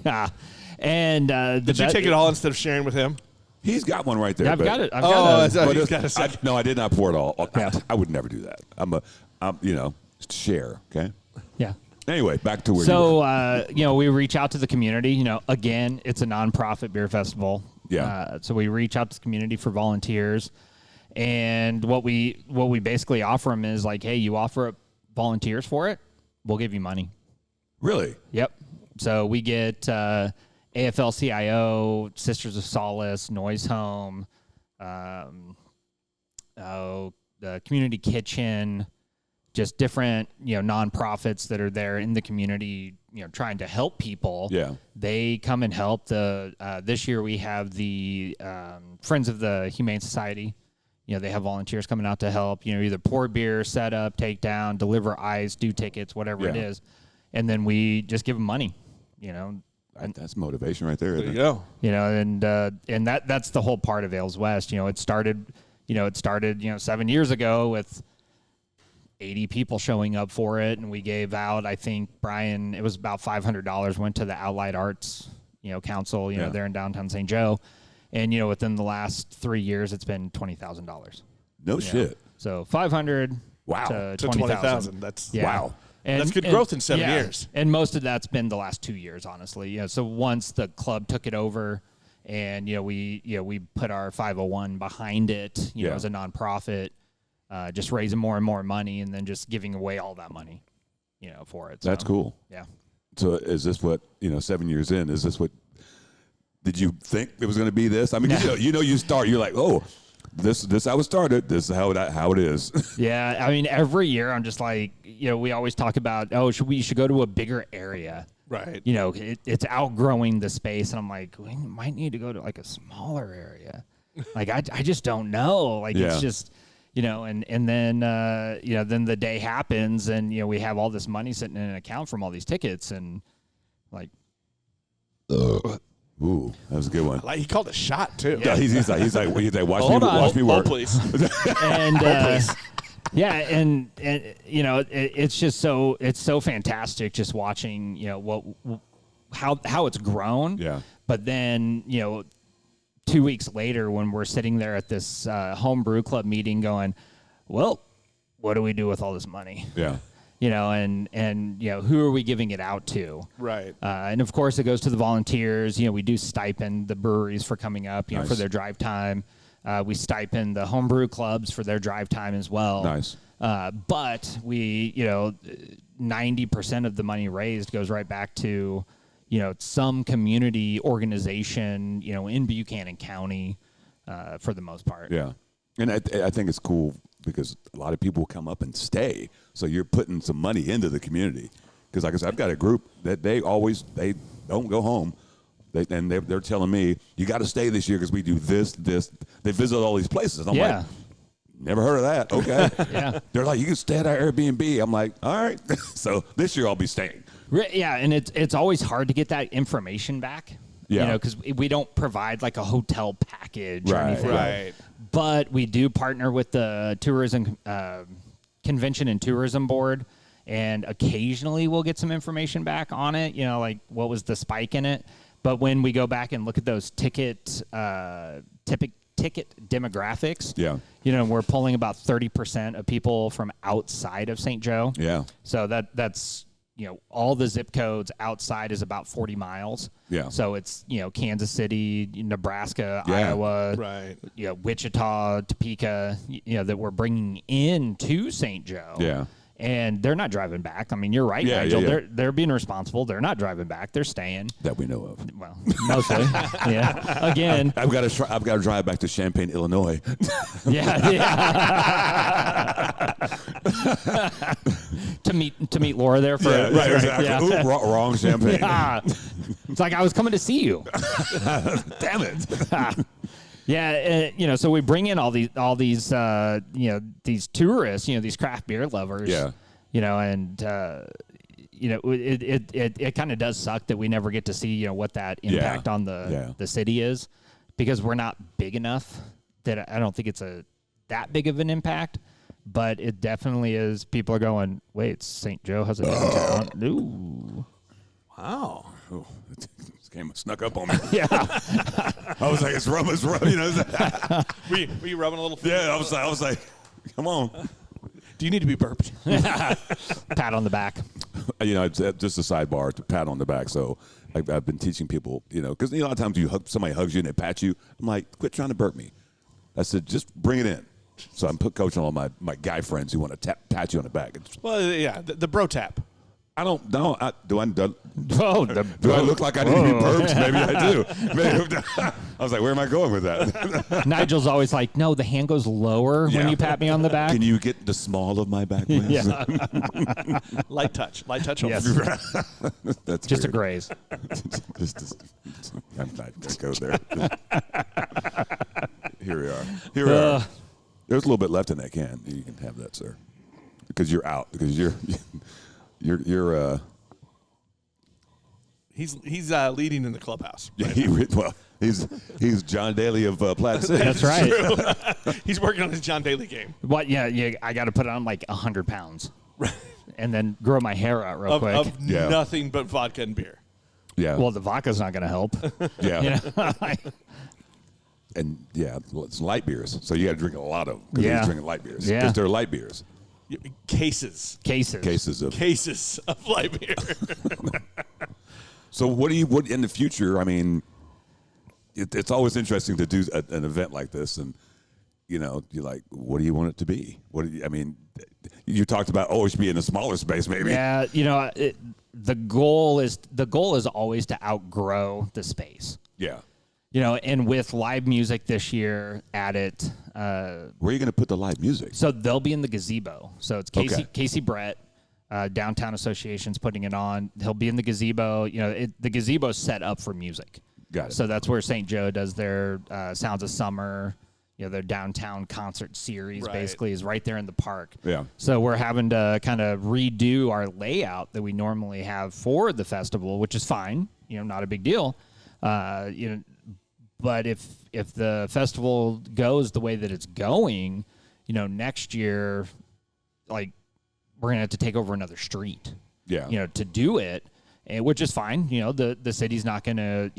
And Did you take it all instead of sharing with him? He's got one right there. Yeah, I've but- got it. I've Oh, got so it. he's got a second. No, I did not pour it all. Yeah. I would never do that. I'm you know, share. Okay. Yeah. Anyway, back to where you were. So, you know, we reach out to the community. You know, again, it's a nonprofit beer festival. Yeah. So we reach out to the community for volunteers, and what we basically offer them is like, hey, you offer up volunteers for it, we'll give you money. Really? Yep. So we get AFL-CIO, Sisters of Solace, Noise Home, the Community Kitchen, just different, you know, nonprofits that are there in the community, you know, trying to help people. Yeah. They come and help. This year we have the Friends of the Humane Society. You know, they have volunteers coming out to help, you know, either pour beer, set up, take down, deliver ice, do tickets, whatever it Yeah. is. And then we just give them money, you know. That's motivation right there. There isn't you it? go. You know, and that's the whole part of Ales West. You know, it started 7 years ago with 80 people showing up for it, and we gave out, I think, Brian, it was about $500 went to the Allied Arts, Council, there in downtown St. Joe. And, within the last 3 years, it's been $20,000. No shit. So 500 wow. to to 20,000. That's wow. And, that's good growth in 7 years. And most of that's been the last 2 years, honestly. So once the club took it over, and we put our 501 behind it, as a nonprofit, just raising more and more money, and then just giving away all that money, for it. So, that's cool. Yeah. So is this what 7 years in? Is this what? Did you think it was going to be this? I mean, you start. You're like, oh, this how it started. This is how it is. Yeah, I mean, every year I'm just like, we always talk about, we should go to a bigger area. Right. It's outgrowing the space, and I'm like, we might need to go to like a smaller area. Like I just don't know. Like it's just, and then then the day happens, and we have all this money sitting in an account from all these tickets, and like. Ooh, that was a good one. Like, he called a shot too. Yeah, he's like, watch me Hold work. please. And yeah, and it's just it's so fantastic just watching how it's grown. Yeah. But then 2 weeks later, when we're sitting there at this home brew club meeting, going, well, what do we do with all this money? Yeah. And who are we giving it out to? Right. And of course, it goes to the volunteers. We do stipend the breweries for coming up, Nice. for their drive time. We stipend the homebrew clubs for their drive time as well. Nice. But we, 90% of the money raised goes right back to, some community organization, in Buchanan County, for the most part. Yeah. And I think it's cool because a lot of people come up and stay. So you're putting some money into the community. Because like I said, I've got a group that they don't go home. They're telling me, you got to stay this year because we do this. They visit all these places. And I'm like, never heard of that. Okay. Yeah. They're like, you can stay at our Airbnb. I'm like, all right. So this year I'll be staying. Yeah, and it's always hard to get that information back. Yeah. Because we don't provide like a hotel package or anything. Right. But we do partner with the tourism convention and tourism board, and occasionally we'll get some information back on it. Like what was the spike in it. But when we go back and look at those ticket demographics, we're pulling about 30% of people from outside of St. Joe. Yeah. So that's all the zip codes outside is about 40 miles. Yeah. So it's, Kansas City, Nebraska, Iowa, Right. Wichita, Topeka, that we're bringing in to St. Joe. Yeah. And they're not driving back. I mean, you're right, Yeah, Nigel. yeah. They're being responsible. They're not driving back. They're staying. That we know of. Well, mostly. Yeah. Again. I've got to drive back to Champaign, Illinois. Yeah. to meet Laura there for right, exactly. Yeah. Ooh, wrong Champaign. Yeah. It's like I was coming to see you. Damn it. Yeah, so we bring in all these these tourists, these craft beer lovers. Yeah. And it kind of does suck that we never get to see what that impact on the city is, because we're not big enough that I don't think it's that big of an impact. But it definitely is. People are going, wait, St. Joe has a downtown. Ooh. Wow. Oh, this game snuck up on me. Yeah. I was like, it's rum. Were you rubbing a little? Yeah, I was like, come on. Do you need to be burped? Pat on the back. It's just a sidebar to pat on the back. So I've been teaching people, because a lot of times somebody hugs you and they pat you. I'm like, quit trying to burp me. I said, just bring it in. So I'm coaching all my guy friends who want to pat you on the back. Well, yeah, the bro tap. I don't know. Do I Do look like I need to be burped? Maybe I do. I was like, where am I going with that? Nigel's always like, no, the hand goes lower when you pat me on the back. Can you get the small of my back, please? Yeah. Light touch. Yes. That's Just a weird. graze. I'm not going to go there. Here we are. There's a little bit left in that can. You can have that, sir, because you're out. Because you're He's leading in the clubhouse. Yeah, he's John Daly of Platte City. That's right. He's working on his John Daly game. What? Yeah. I got to put on like 100 pounds, and then grow my hair out real quick. Of nothing but vodka and beer. Yeah. Well, the vodka's not going to help. Yeah. You know? And it's light beers, so you got to drink a lot of them. Because he's drinking light beers. Yeah. Because they're light beers. Cases of light beer. So what in the future? I mean, it's always interesting to do an event like this, and you're like, what do you want it to be? You talked about it should be in a smaller space, maybe. Yeah, the goal is always to outgrow the space. Yeah. And with live music this year at it. Where are you going to put the live music? So they'll be in the gazebo. So it's Casey Brett, Downtown Association's putting it on. He'll be in the gazebo. The gazebo's set up for music. Got it. So that's where St. Joe does their Sounds of Summer. Their downtown concert series basically is right there in the park. Yeah. So we're having to kind of redo our layout that we normally have for the festival, which is fine. Not a big deal. But if the festival goes the way that it's going, next year, like, we're gonna have to take over another street. Yeah. To do it, which is fine. The city's not gonna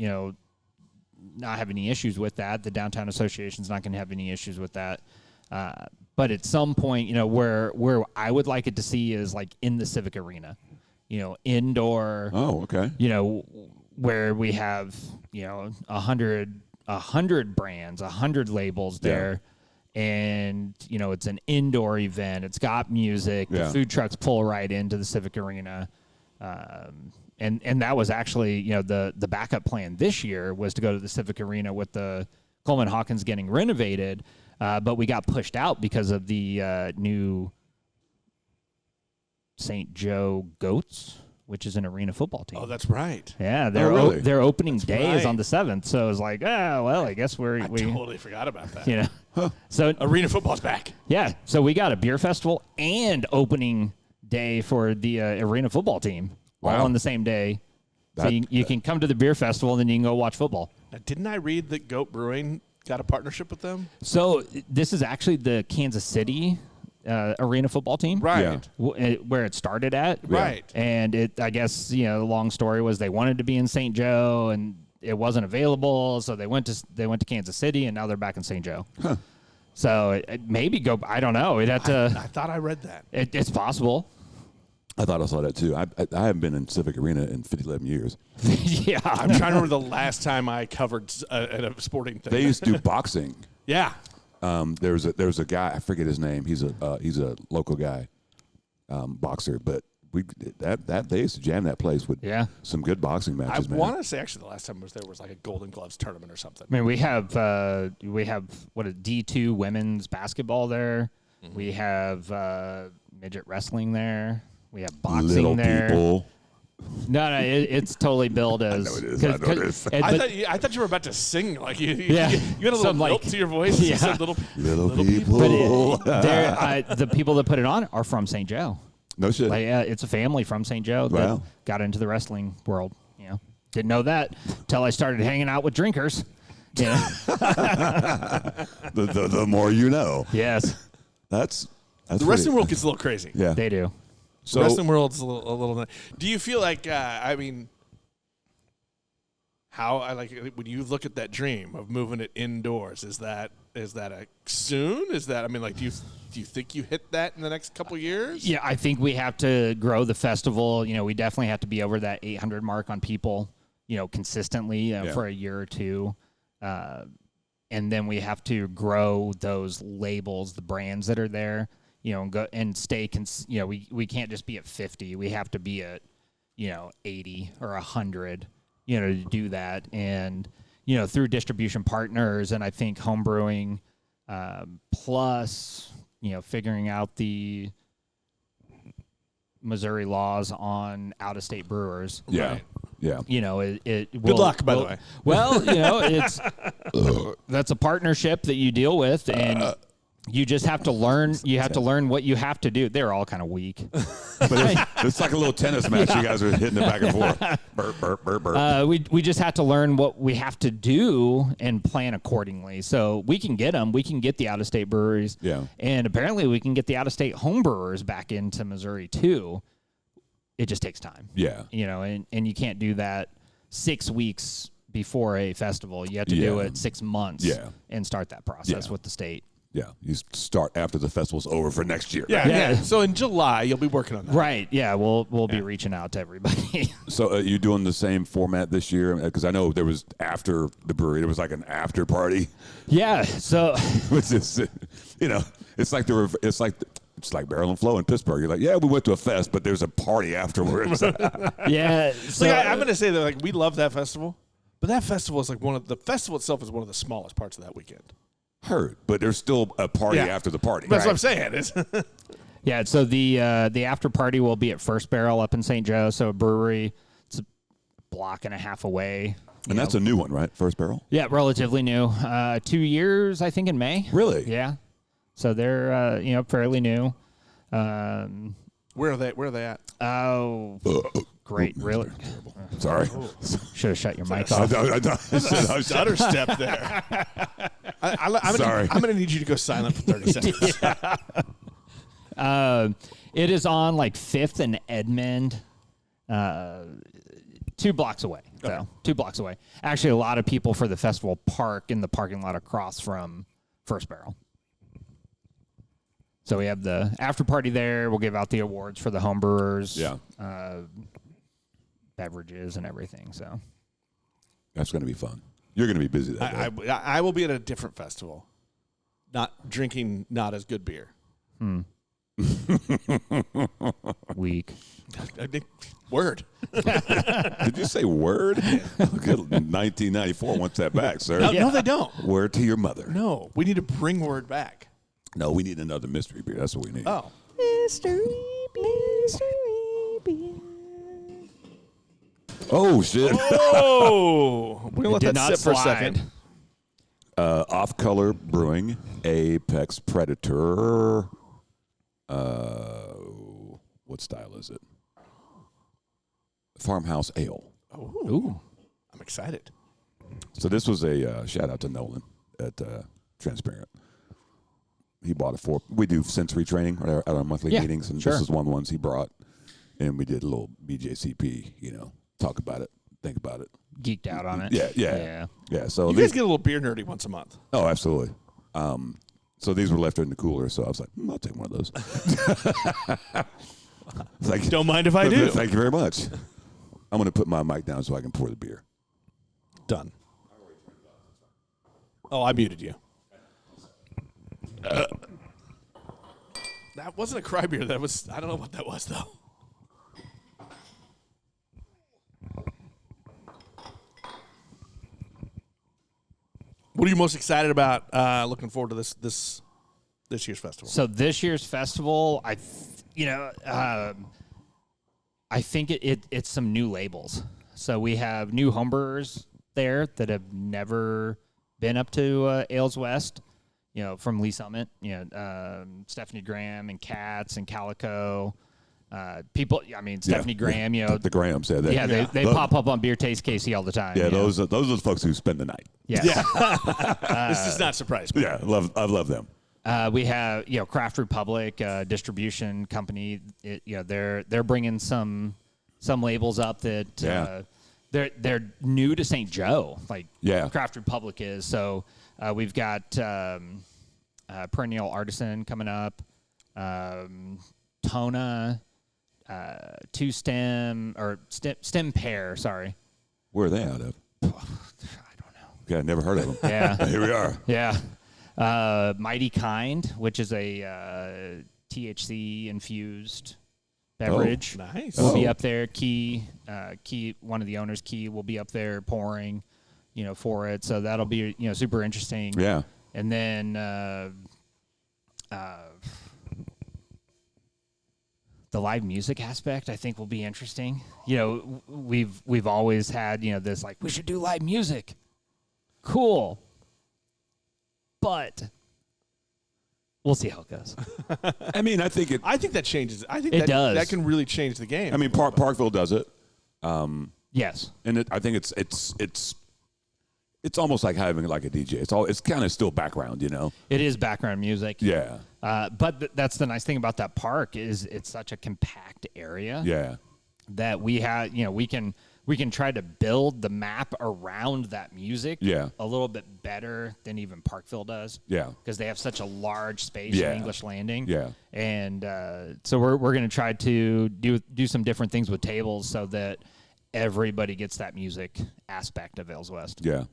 not have any issues with that. The downtown association's not gonna have any issues with that. But at some point, where I would like it to see is like in the Civic Arena, indoor. Oh, okay. Where we have 100 brands, 100 labels there. And, it's an indoor event. It's got music. Yeah. The food trucks pull right into the Civic Arena. And that was actually, the backup plan this year was to go to the Civic Arena with the Coleman Hawkins getting renovated. But we got pushed out because of the new St. Joe Goats, which is an arena football team. Oh, that's right. Yeah, really? their opening day is right. on the 7th. So it was like, I guess we totally forgot about that. So Arena football's back. yeah, so we got a beer festival and opening day for the arena football team all Wow. on the same day. So you can come to the beer festival and then you can go watch football. Now, didn't I read that Goat Brewing got a partnership with them? So this is actually the Kansas City arena football team. Right. Where it started at. Right. And I guess, the long story was they wanted to be in St. Joe and it wasn't available. So they went to Kansas City and now they're back in St. Joe. Huh. So maybe go, I don't know. It'd have to. I thought I read that. It's possible. I thought I saw that too. I haven't been in Civic Arena in 11 years. Yeah. I'm trying to remember the last time I covered at a sporting thing. They used to do boxing. Yeah. There's a guy, I forget his name. He's a local guy, boxer. But they used to jam that place with some good boxing matches. I want to say actually the last time I was there was like a Golden Gloves tournament or something. I mean, we have what a D2 women's basketball there. Mm-hmm. We have midget wrestling there. We have boxing Little there. people. No, it's totally billed as. I know it is. I thought you were about to sing like you had a little Some, lilt to your voice. Yeah. You said little people. But the people that put it on are from St. Joe. No shit. Like, it's a family from St. Joe that got into the wrestling world. Didn't know that until I started hanging out with drinkers. The more you know. Yes. That's the wrestling world gets a little crazy. Yeah. They do. So wrestling world's a little. Do you feel like how when you look at that dream of moving it indoors? Is that a soon? Is that do you think you hit that in the next couple years? Yeah, I think we have to grow the festival. We definitely have to be over that 800 mark on people. Consistently for a year or two, and then we have to grow those labels, the brands that are there. And go and stay. We can't just be at 50. We have to be at 80 or 100. To do that, and through distribution partners, and I think home brewing, plus figuring out the Missouri laws on out-of-state brewers. Yeah. Right. Yeah. Good luck, by the way. Well, it's that's a partnership that you deal with, and You just have to learn. You have to learn what you have to do. They're all kind of weak. But it's like a little tennis match. You guys are hitting it back and forth. Burp, burp, burp, burp. We just have to learn what we have to do and plan accordingly. So we can get them. We can get the out-of-state breweries. Yeah. And apparently we can get the out-of-state home brewers back into Missouri too. It just takes time. Yeah. And you can't do that 6 weeks before a festival. You have to do it 6 months and start that process with the state. Yeah, you start after the festival's over for next year. Yeah. So in July, you'll be working on that. Right. Yeah. We'll be reaching out to everybody. So you doing the same format this year? Because I know there was after the brewery, there was like an after party. Yeah. So Which is, it's like it's like Barrel and Flow in Pittsburgh. You're like, yeah, we went to a fest, but there's a party afterwards. yeah. So I'm going to say that like we love that festival, but that festival is like the festival itself is one of the smallest parts of that weekend. Heard, but there's still a party after the party. That's what I'm saying. Yeah, so the after party will be at First Barrel up in St. Joe, so a brewery. It's a block and a half away. And that's a new one, right? First Barrel? Yeah, relatively new. 2 years, I think, in May. Really? Yeah. So they're fairly new. Where are they at? Oh, great! Really? Sorry. Should have shut your mic off. Stutter step there. Sorry. I'm going to need you to go silent for 30 seconds. It is on like 5th and Edmond, 2 blocks away. Okay. So 2 blocks away. Actually, a lot of people for the festival park in the parking lot across from First Barrel. So we have the after party there. We'll give out the awards for the home brewers. Yeah. Beverages and everything. So That's going to be fun. You're going to be busy that day. I will be at a different festival, not drinking not as good beer. weak. Word. Did you say word? Good. 1994 wants that back, sir. No, they don't. Word to your mother. No, we need to bring word back. No, we need another mystery beer. That's what we need. Oh. Mystery beer. Oh, shit. Oh. We're going to let did that not sit for a slide. second. Off-color brewing, Apex Predator. What style is it? Farmhouse Ale. Ooh. I'm excited. So this was a shout out to Nolan at Transparent. He bought it for. We do sensory training at our monthly meetings, and this is one of the ones he brought. And we did a little BJCP, talk about it, think about it. Geeked out on it. Yeah. So You guys get a little beer nerdy once a month. Oh, absolutely. So these were left in the cooler, so I was like, I'll take one of those. It's like, Don't mind if I do. Thank you very much. I'm going to put my mic down so I can pour the beer. Done. Oh, I muted you. That wasn't a cry beer. That was, I don't know what that was, though. What are you most excited about looking forward to this year's festival? So this year's festival, I think it's some new labels. So we have new homebrewers there that have never been up to Ales West, from Lee Summit, Stephanie Graham and Katz and Calico. Stephanie Graham, The Grahams, they pop up on Beer Taste KC all the time. Yeah, those are the folks who spend the night. Yeah. This does not surprise me. Yeah, I love them. We have Craft Republic distribution company. They're bringing some labels up that they're new to St. Joe. Craft Republic is. So we've got Perennial Artisan coming up. Tona. Stem Pair. Sorry. Where are they out of? I don't know. Okay, I never heard of them. Yeah. Here we are. Yeah. Mighty Kind, which is a THC infused beverage. Oh, nice. Will be up there. Key, one of the owners, Key, will be up there pouring, for it. So that'll be, super interesting. Yeah. And then the live music aspect, I think, will be interesting. We've always had, this like, we should do live music. Cool. But We'll see how it goes. I mean, I think that changes. I think It that does. that can really change the game. I mean, Parkville does it. Yes. And I think it's almost like having like a DJ. It's kind of still background, you know. It is background music. Yeah. But that's the nice thing about that park is it's such a compact area. Yeah. That we have, we can try to build the map around that music. Yeah. A little bit better than even Parkville does. Yeah. Because they have such a large space Yeah. in English Landing. Yeah. And so we're going to try to do some different things with tables so that everybody gets that music aspect of Ales West. Yeah.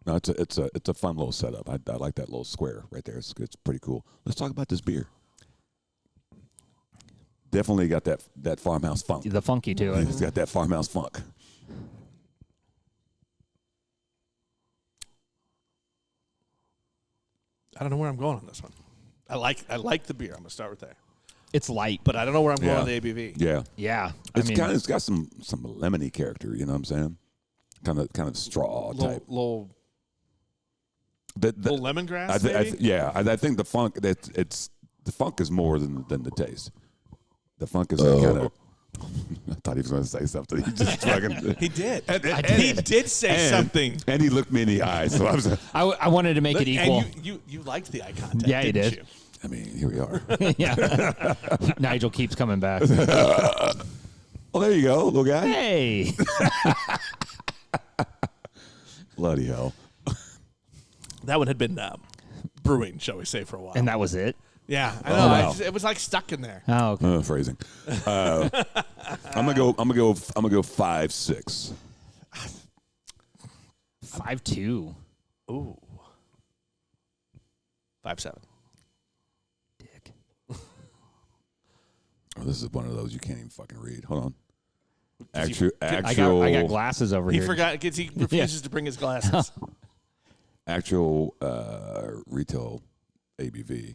No, it's a fun little setup. I like that little square right there. It's pretty cool. Let's talk about this beer. Definitely got that farmhouse funk. The funky to it. It's got that farmhouse funk. I don't know where I'm going on this one. I like the beer. I'm gonna start with there, It's light. but I don't know where I'm going Yeah. on the ABV. Yeah. Yeah. It's got some lemony character. You know what I'm saying? Kind of straw type. Little The- lemongrass. I think the funk the funk is more than the taste. The funk is kind of. I thought he was going to say something. He just fucking. He did. And He did say something. And he looked me in the eye. So I was. I wanted to make it equal. And you liked the eye contact. Yeah, he didn't did. you? I mean, here we are. Yeah. Nigel keeps coming back. Well, there you go, little guy. Hey. Bloody hell. That one had been brewing, shall we say, for a while. And that was it? Yeah, I know. wow. It was like stuck in there. Oh, okay. Phrasing. I'm gonna go 5-6. 5'2". Ooh. 5'7". Dick. Oh, this is one of those you can't even fucking read. Hold on. he- Actual. I got glasses over He here. forgot because he refuses to bring his glasses. Actual retail ABV.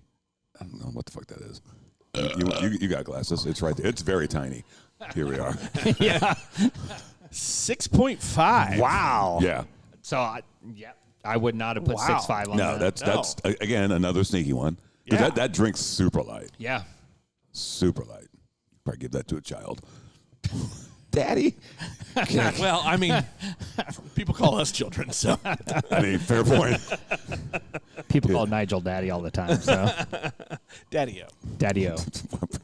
I don't know what the fuck that is. You got glasses. It's right there. It's very tiny. Here we are. Yeah. 6.5. Wow. Yeah. So, I would not have put Wow. 6'5" on No, that. that's again another sneaky one. 'Cause Yeah. that drink's super light. Yeah. Super light. Probably give that to a child. Daddy. Well, I mean, people call us children, so. I mean, fair point. People call Nigel Daddy all the time. So, Daddy-o. Daddy-o.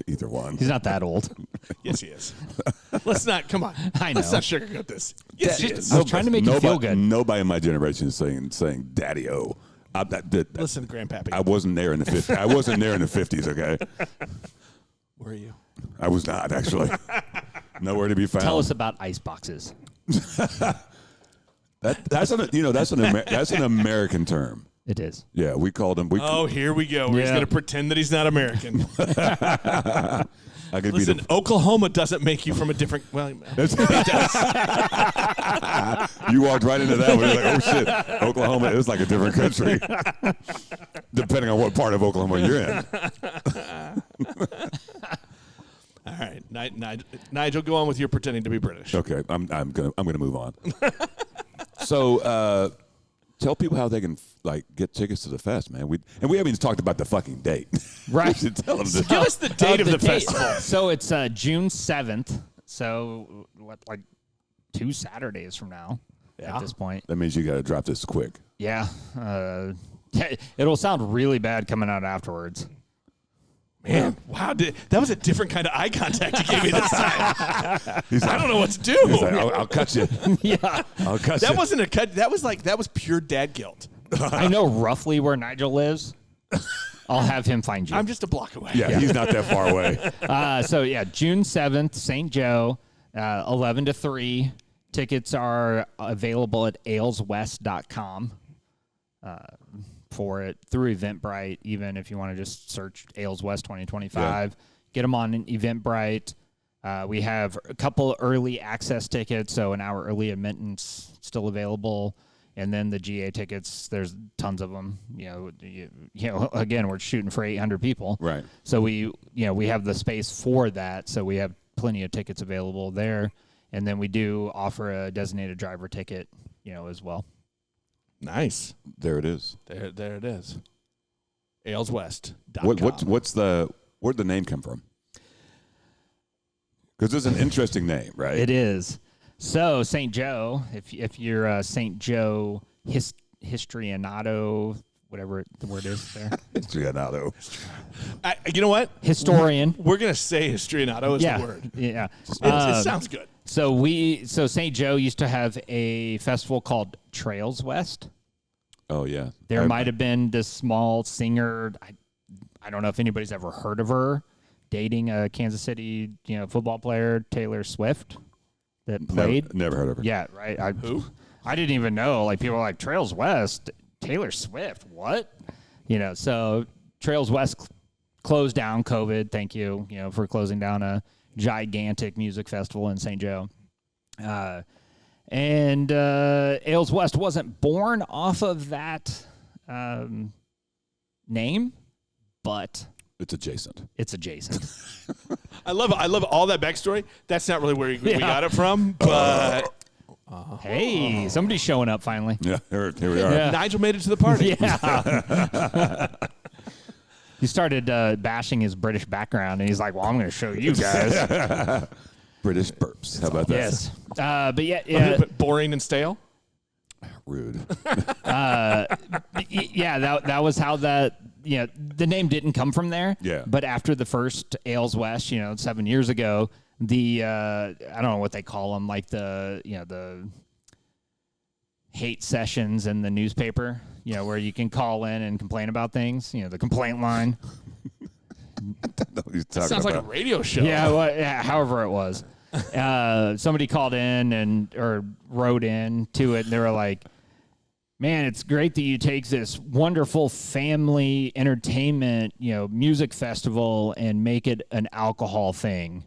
Either one. He's not that old. Yes, he is. Let's not, come on. I know. Let's not sugarcoat this. Yes, he is. I was trying to make you feel good. Nobody in my generation is saying "daddy-o." Listen, Grandpappy. I wasn't there in the 50s. I wasn't there in the 50s. Okay, Where are you? I was not actually. Nowhere to be found. Tell us about ice boxes. That's an American term. It is. Yeah, we called him. Oh, here we go. He's Yeah. going to pretend that he's not American. I could Listen, be the, Oklahoma doesn't make you from a different. Well, you walked right into that one. You're like, oh shit, Oklahoma is like a different country, depending on what part of Oklahoma you're in. all right, Nigel, go on with your pretending to be British. Okay, I'm gonna move on. So, tell people how they can get tickets to the fest, man. We haven't even talked about the fucking date. Right. We should tell them Give us the date of the festival. So it's June 7th. So like 2 Saturdays from now at this point. That means you got to drop this quick. Yeah. It'll sound really bad coming out afterwards. Man, wow, that was a different kind of eye contact you gave me this time. I don't know what to do. He's like, I'll cut you. Yeah. I'll cut you. That wasn't a cut. That was pure dad guilt. I know roughly where Nigel lives. I'll have him find you. I'm just a block away. Yeah, he's not that far away. So June 7th, St. Joe, 11 to 3. Tickets are available at aleswest.com for it through Eventbrite. Even if you want to just search Ales West 2025, get them on Eventbrite. We have a couple early access tickets, so an hour early admittance still available. And then the GA tickets, there's tons of them. You know, again, we're shooting for 800 people. Right. So we have the space for that. So we have plenty of tickets available there. And then we do offer a designated driver ticket, as well. Nice. There it is. There it is. aleswest.com. Where'd the name come from? Because it's an interesting name, right? It is. So St. Joe, if you're a St. Joe histrionato, whatever the word is there. Histrionato. You know what? Historian. We're going to say histrionato is the word. Yeah. It sounds good. So St. Joe used to have a festival called Trails West. Oh, yeah. There might have been this small singer. I don't know if anybody's ever heard of her, dating a Kansas City football player, Taylor Swift, that played. Never heard of her. Yeah, right. Who? I didn't even know. Like, people were like, Trails West, Taylor Swift, what? So Trails West closed down COVID. Thank you, for closing down a gigantic music festival in St. Joe. And Ales West wasn't born off of that name, but It's adjacent. it's adjacent. I love all that backstory. That's not really where we got it from, but Hey, somebody's showing up finally. Yeah, here we are. Yeah. Nigel made it to the party. Yeah. He started bashing his British background, and he's like, well, I'm going to show you guys. British burps. How about that? Yes. But yeah. But boring and stale. Rude. Yeah, that was how that, the name didn't come from there. Yeah. But after the first Ales West, 7 years ago, the, I don't know what they call them, like the hate sessions in the newspaper, where you can call in and complain about things, the complaint line. Sounds like a radio show. Yeah, well, however it was. Somebody called in or wrote in to it, and they were like, man, it's great that you take this wonderful family entertainment, music festival and make it an alcohol thing.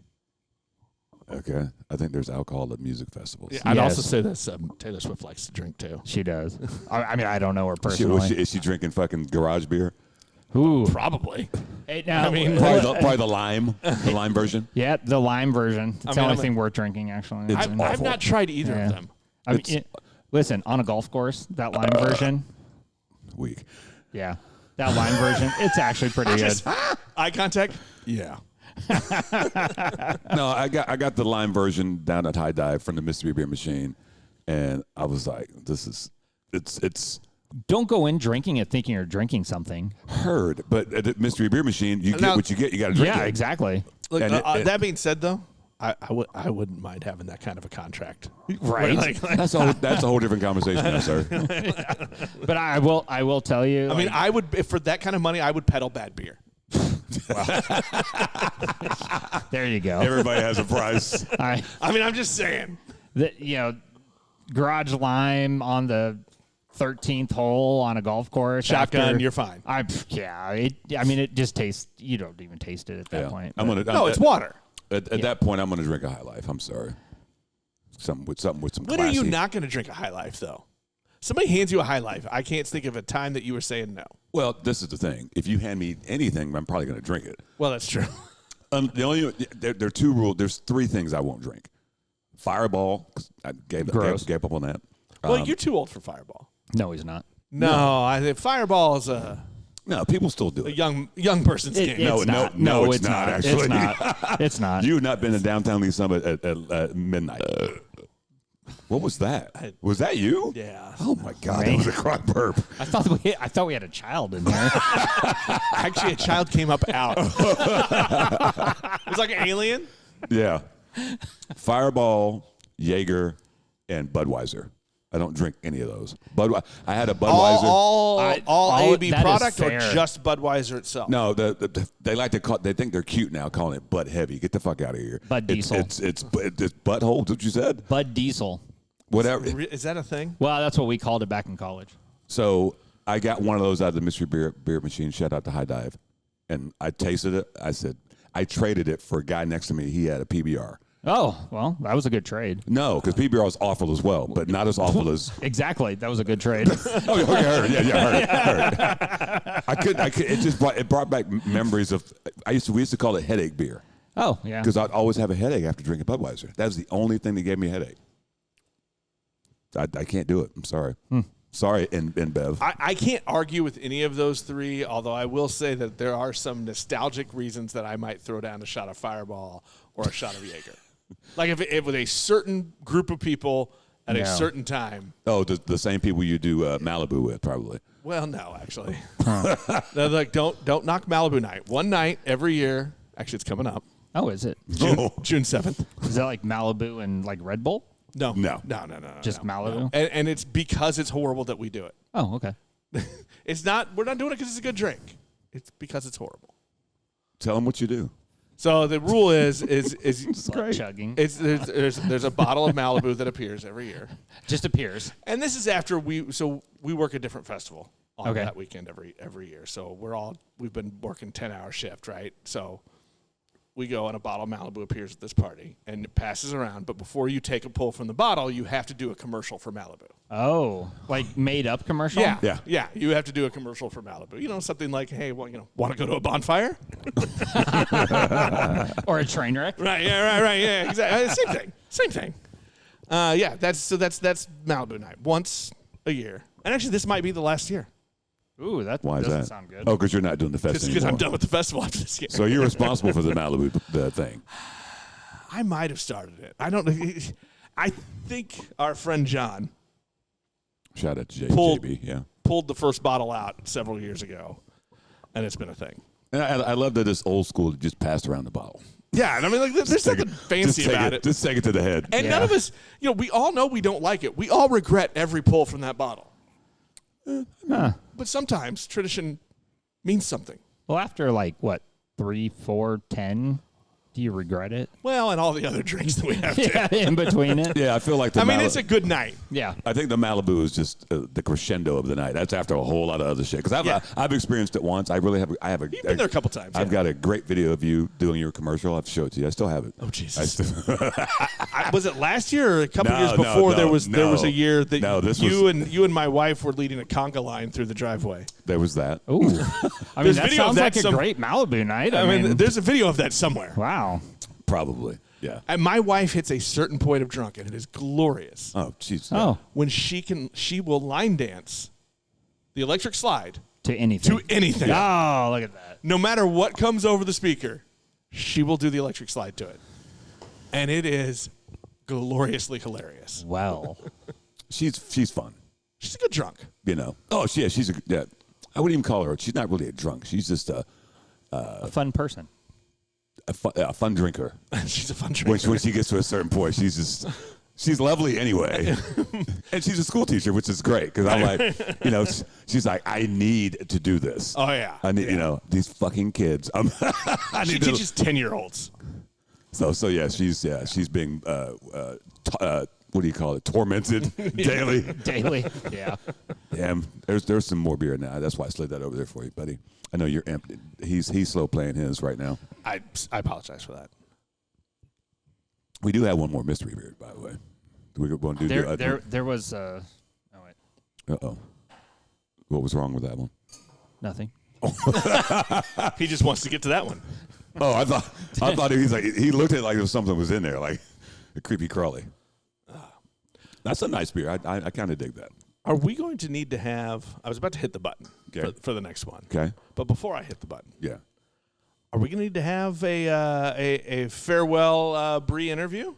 Okay. I think there's alcohol at music festivals. Yeah, I'd Yes. also say that Taylor Swift likes to drink too. She does. I mean, I don't know her Is personally. she drinking fucking garage beer? Ooh. Probably. Hey, now, I mean, Probably the lime version. yeah, the lime version. It's the mean, only thing worth drinking, actually. It's I've awful. not tried either Yeah. of them. I mean, listen, on a golf course, that lime version, Weak. yeah, that lime version, it's actually pretty good. Just eye contact. Yeah. No, I got the lime version down at High Dive from the Mystery Beer Machine, and I was like, it's Don't go in drinking it thinking you're drinking something. heard, but at the Mystery Beer Machine, you get Now- what you get. You got to drink Yeah, it. exactly. Look, And that being said, though, I wouldn't mind having that kind of a contract. Right. That's a whole different conversation, now, sir. But I will tell you. I mean, I would, if for that kind of money, I would peddle bad beer. there you go. Everybody has a price. I mean, I'm just saying. Garage lime on the 13th hole on a golf course. Shotgun, you're fine. It just tastes. You don't even taste it at that point. No, it's water. At that point, I'm gonna drink a High Life. I'm sorry. Something with some When classy. are you not going to drink a High Life, though? Somebody hands you a High Life. I can't think of a time that you were saying no. Well, this is the thing. If you hand me anything, I'm probably gonna drink it. Well, that's true. There are two rules. There's three things I won't drink. Fireball. 'Cause I gave up on that. Well, you're too old for Fireball. No, he's not. No, I think Fireball is a No, people still do it. young person's game. No, It's no, not. no, it's not, actually. It's not. It's not. You have not been to downtown Lee Summit at midnight. What was that? Was that you? Yeah. Oh my God, that was a cry burp. I thought we had a child in there. Actually, a child came up out. It was like an alien. Yeah. Fireball, Jaeger, and Budweiser. I don't drink any of those. I had a Budweiser. All AB that is product or fair. just Budweiser itself? No, they like to call. They think they're cute now, calling it Bud Heavy. Get the fuck out of here. Bud Diesel. It's butthole. That's what you said. Bud Diesel. Whatever. Is that a thing? Well, that's what we called it back in college. So I got one of those out of the Mystery Beer Machine. Shout out to High Dive, and I tasted it. I said I traded it for a guy next to me. He had a PBR. Oh, well, that was a good trade. No, because PBR was awful as well, but not as awful as. Exactly. That was a good trade. Oh, yeah, heard. Heard. I could. It brought back memories of. We used to call it headache beer Oh, yeah. because I'd always have a headache after drinking Budweiser. That was the only thing that gave me a headache. I can't do it. I'm sorry. Sorry, and Bev. I can't argue with any of those three, although I will say that there are some nostalgic reasons that I might throw down a shot of Fireball or a shot of Jaeger. Like if with a certain group of people at a certain time. Oh, the same people you do Malibu with, probably. Well, no, actually. They're like, don't knock Malibu night. One night every year. Actually, it's coming up. Oh, is it? June 7th. Is that like Malibu and like Red Bull? No. Just Malibu? No. And it's because it's horrible that we do it. Oh, okay. It's not. We're not doing it because it's a good drink. It's because it's horrible. Tell them what you do. So the rule is Slut chugging. There's a bottle of Malibu that appears every year. Just appears. And this is after we work a different festival on Okay. that weekend every year. So we've been working 10-hour shift, right? So we go and a bottle of Malibu appears at this party and it passes around. But before you take a pull from the bottle, you have to do a commercial for Malibu. Oh, like made up commercial? Yeah. You have to do a commercial for Malibu. You know, something like, hey, well, want to go to a bonfire? Or a train wreck? Right. Yeah, exactly. Same thing. That's Malibu night once a year. And actually, this might be the last year. Ooh, that Why is doesn't that? sound good. Oh, because you're not doing the fest Because anymore. I'm done with the festival after this year. So you're responsible for the Malibu thing. I might have started it. I don't know. I think our friend John Shout out to Pulled- JB. Yeah. pulled the first bottle out several years ago, and it's been a thing. And I love that it's old school to just pass around the bottle. Yeah, and I mean, like, there's Take nothing it- fancy just take about it. Just take it to the head. And Yeah. none of us, we all know we don't like it. We all regret every pull from that bottle. But sometimes tradition means something. Well, after like, what, 3, 4, 10, do you regret it? Well, and all the other drinks that we have too. Yeah, in between it. Yeah, I feel like I mean, it's a good night. Yeah. I think the Malibu is just the crescendo of the night. That's after a whole lot of other shit. Because I've experienced it once. I really have. I have a. You've been there a couple times. I've got a great video of you doing your commercial. I have to show it to you. I still have it. Oh, I Jesus. still, Was it last year or a couple No, years no, before? There no, was a year that no, this you was- and my wife were leading a conga line through the driveway. there was that. Ooh. I mean, There's that video of sounds that like a some- great Malibu night. I mean, there's a video of that somewhere. wow. Probably. Yeah. And my wife hits a certain point of drunk, and it is glorious. Oh, jeez. Oh, When she will line dance the electric slide to anything. to anything. Oh, look at that. No matter what comes over the speaker, she will do the electric slide to it. And it is gloriously hilarious. Well, She's fun. She's a good drunk. Oh, she's a. Yeah. I wouldn't even call her. She's not really a drunk. She's just a fun person. fun drinker. She's a fun drinker. When she gets to a certain point, she's lovely anyway, and she's a school teacher, which is great because I'm like, she's like, I need to do this. Oh, yeah. I need, these fucking kids. I She need to. teaches 10-year-olds. So yeah, she's being what do you call it? Tormented daily. Daily. Yeah. Damn, there's some more beer now. That's why I slid that over there for you, buddy. I know you're empty. He's slow playing his right now. I apologize for that. We do have one more mystery beer, by the way. Do we want to do? There was. Oh wait, Uh-oh. What was wrong with that one? nothing. He just wants to get to that one. Oh, I thought he looked at it like there was something was in there, like a creepy crawly. That's a nice beer. I kind of dig that. Are we going to need to have? I was about to hit the button Okay. for the next one. Okay. But before I hit the button, Yeah. are we going to need to have a farewell Bree interview?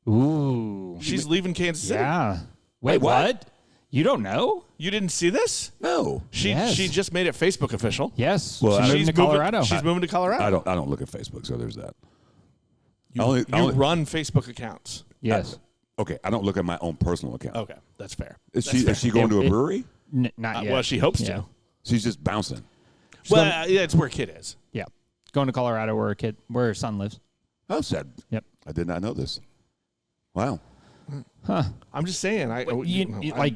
Ooh. She's leaving Kansas City. Yeah. Wait, what? what? You don't know? You didn't see this? No. She Yes. just made it Facebook official. Yes. Well, she's I- moving to Colorado. She's moving to Colorado. I don't look at Facebook, so there's that. You run Facebook accounts. Yes. Okay, I don't look at my own personal account. Okay, that's fair. Is That's she fair. going to a It- brewery? Not yet. Well, she hopes Yeah. to. She's just bouncing. Well, yeah, it's where Kid is. Yeah. Going to Colorado where her son lives. Oh, sad. Yep. I did not know this. Wow. I'm just saying. Like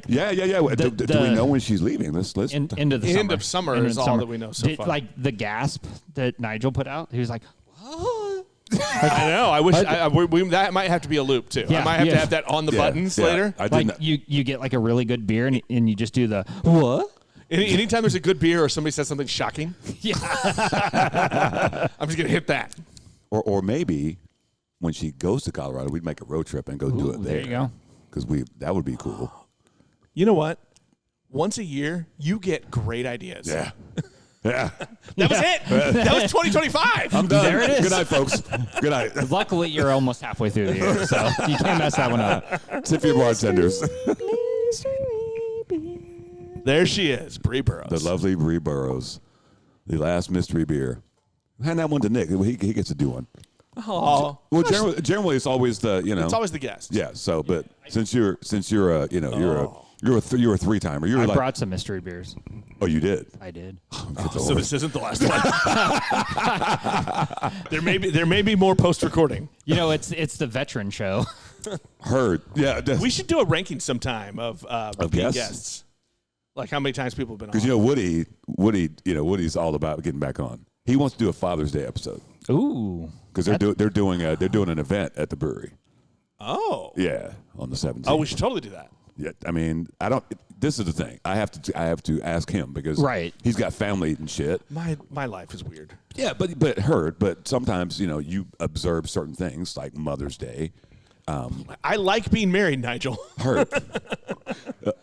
Yeah. Do we know when she's leaving? Let's end of the End summer. of summer End of is all summer. that we know so far. Like the gasp that Nigel put out. He was like, "What?" I know. I wish that might have to be a loop too. I Yeah, might have yeah. to have that on the buttons later. I did Like not. you get like a really good beer and you just do the what? Anytime there's a good beer or somebody says something shocking, I'm just gonna hit that. Or maybe when she goes to Colorado, we'd make a road trip and go do it there. There you go. Because that would be cool. You know what? once a year, you get great ideas. Yeah. Yeah. That was it. That was 2025. I'm done. There it is. Good night, folks. Good night. Luckily, you're almost halfway through the year, so you can't mess that one up. Tip your bartenders. There she is, Bree Burrows. The lovely Bree Burrows. The last mystery beer. Hand that one to Nick. He gets to do one. Oh, Well, generally it's always the, it's always the guest. Yeah, so, but since you're a, you're a 3-timer. You're I like, brought some mystery beers. oh, you did? I did. So this isn't the last one. there may be more post recording. You know, it's the veteran show. Heard. Yeah. We should do a ranking sometime of repeat guests? guests. Like how many times people have been on. Because, Woody's all about getting back on. He wants to do a Father's Day episode. Ooh. Because they're doing an event at the brewery. Oh. Yeah, on the 17th. Oh, we should totally do that. Yeah, I mean, this is the thing. I have to ask him because he's got family and shit. My life is weird. Yeah, but sometimes, you observe certain things like Mother's Day. I like being married, Nigel. Heard.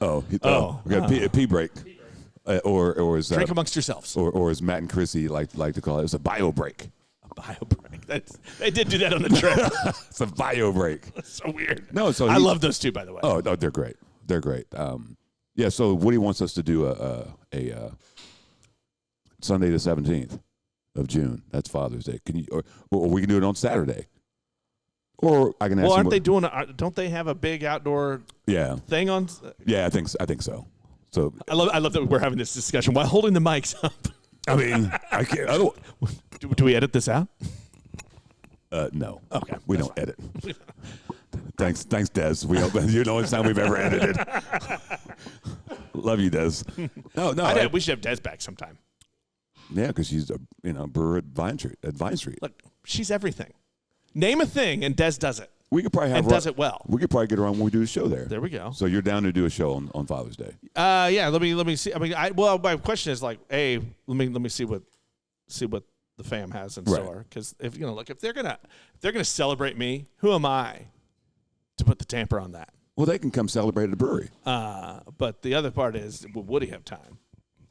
We got a pee break. Or is Drink amongst yourselves. or as Matt and Chrissy like to call it, it's a bio break. A bio break. They did do that on the trip. It's a bio break. That's so weird. No, so I love those two, by the way. Oh, no, they're great. They're great. Yeah. So Woody wants us to do a Sunday the 17th of June. That's Father's Day. Can you or we can do it on Saturday. Or I can ask. Well, aren't they doing? Don't they have a big outdoor thing on? Yeah, I think so. So I love that we're having this discussion while holding the mics up. I mean, I can't. I don't. Do we edit this out? No. Okay. We don't edit. Thanks, Des. You're the only time we've ever edited. Love you, Des. No. We should have Des back sometime. Yeah, because she's a brewer at Vine Street. Look, she's everything. Name a thing, and Des does it. We could probably does it well. We could probably get her on when we do a show there. There we go. So you're down to do a show on Father's Day? Yeah. Let me see. I mean, my question is like, let me see what the fam has in store. Because if they're gonna celebrate me, who am I to put the tamper on that? Well, they can come celebrate at the brewery. But the other part is, will Woody have time?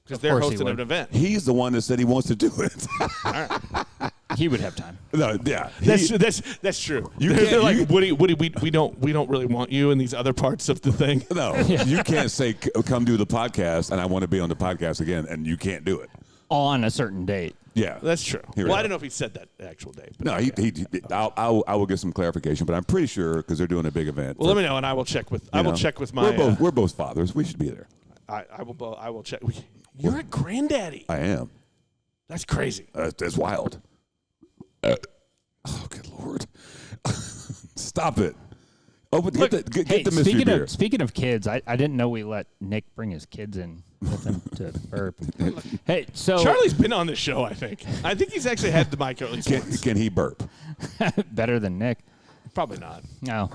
Because they're hosting an event. He's the one that said he wants to do it. All right. He would have time. No, yeah, that's true. They're like, Woody, we don't really want you in these other parts of the thing. No, you can't say come do the podcast and I want to be on the podcast again, and you can't do it On a certain date. Yeah, that's true. I don't know if he said that actual date. But no, I will get some clarification, but I'm pretty sure because they're doing a big event. Well, let me know, and I will check with. I will check with my. We're both fathers. We should be there. I will check. You're a granddaddy. I am. That's crazy. That's wild. Oh, good Lord. Stop it. Get the mystery beer. Speaking of kids, I didn't know we let Nick bring his kids in with him to burp. Hey, so Charlie's been on this show, I think. I think he's actually had the mic at least once. Can he burp? Better than Nick. Probably not. No.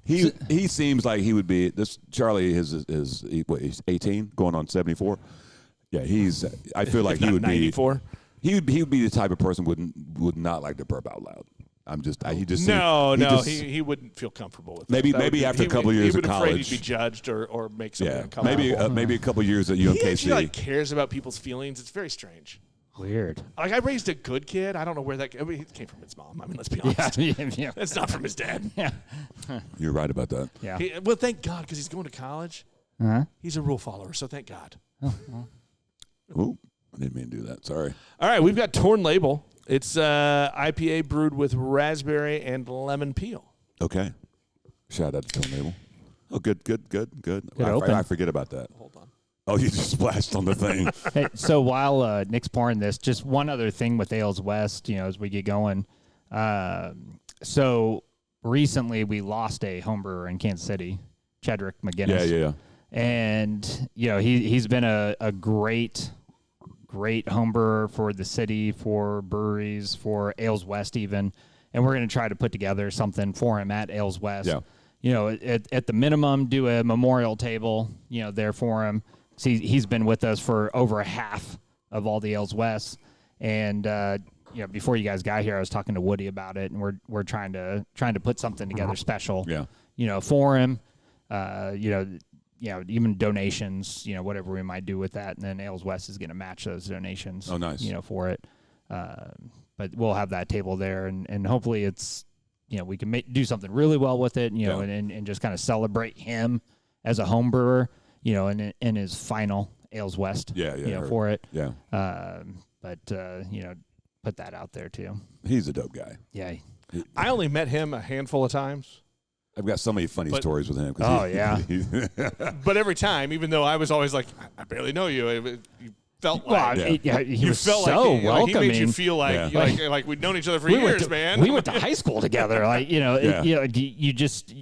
He seems like he would be. Charlie he's 18, going on 74. Yeah, I feel like he would 94? be. He would be the type of person would not like to burp out loud. He wouldn't feel comfortable with that. Maybe after a couple of years of college, he would afraid he'd be judged or make something uncomfortable. Maybe a couple of years at UMKC. He cares about people's feelings. It's very strange. Weird. Like, I raised a good kid. I don't know where that it came from his mom. I mean, let's be honest. Yeah. It's not from his dad. Yeah. You're right about that. Yeah. Well, thank God, because he's going to college. Uh-huh. He's a rule follower, so thank God. Oh, I didn't mean to do that. Sorry. All right, we've got Torn Label. It's IPA brewed with raspberry and lemon peel. Okay. Shout out to Torn Label. Oh, good. I forget about that. Hold on. Oh, you just splashed on the thing. Hey, so while Nick's pouring this, just one other thing with Ales West, as we get going. So recently we lost a home brewer in Kansas City, Chedrick McGinnis. Yeah. And, he's been a great home brewer for the city, for breweries, for Ales West even. And we're going to try to put together something for him at Ales West. Yeah. At the minimum, do a memorial table, there for him. He's been with us for over a half of all the Ales West. And, before you guys got here, I was talking to Woody about it, and we're trying to put something together special, for him. even donations, whatever we might do with that. And then Ales West is going to match those donations. Oh, nice. For it. But we'll have that table there, and hopefully it's, we can do something really well with it, and just kind of celebrate him as a home brewer, in his final Ales West, for it. Yeah. But put that out there too. He's a dope guy. Yeah. I only met him a handful of times. I've got so many funny stories with him. But every time, even though I was always like, I barely know you, you felt like he was felt so like welcoming. he made you feel like like we'd known each other for years, man. We went to high school together. You just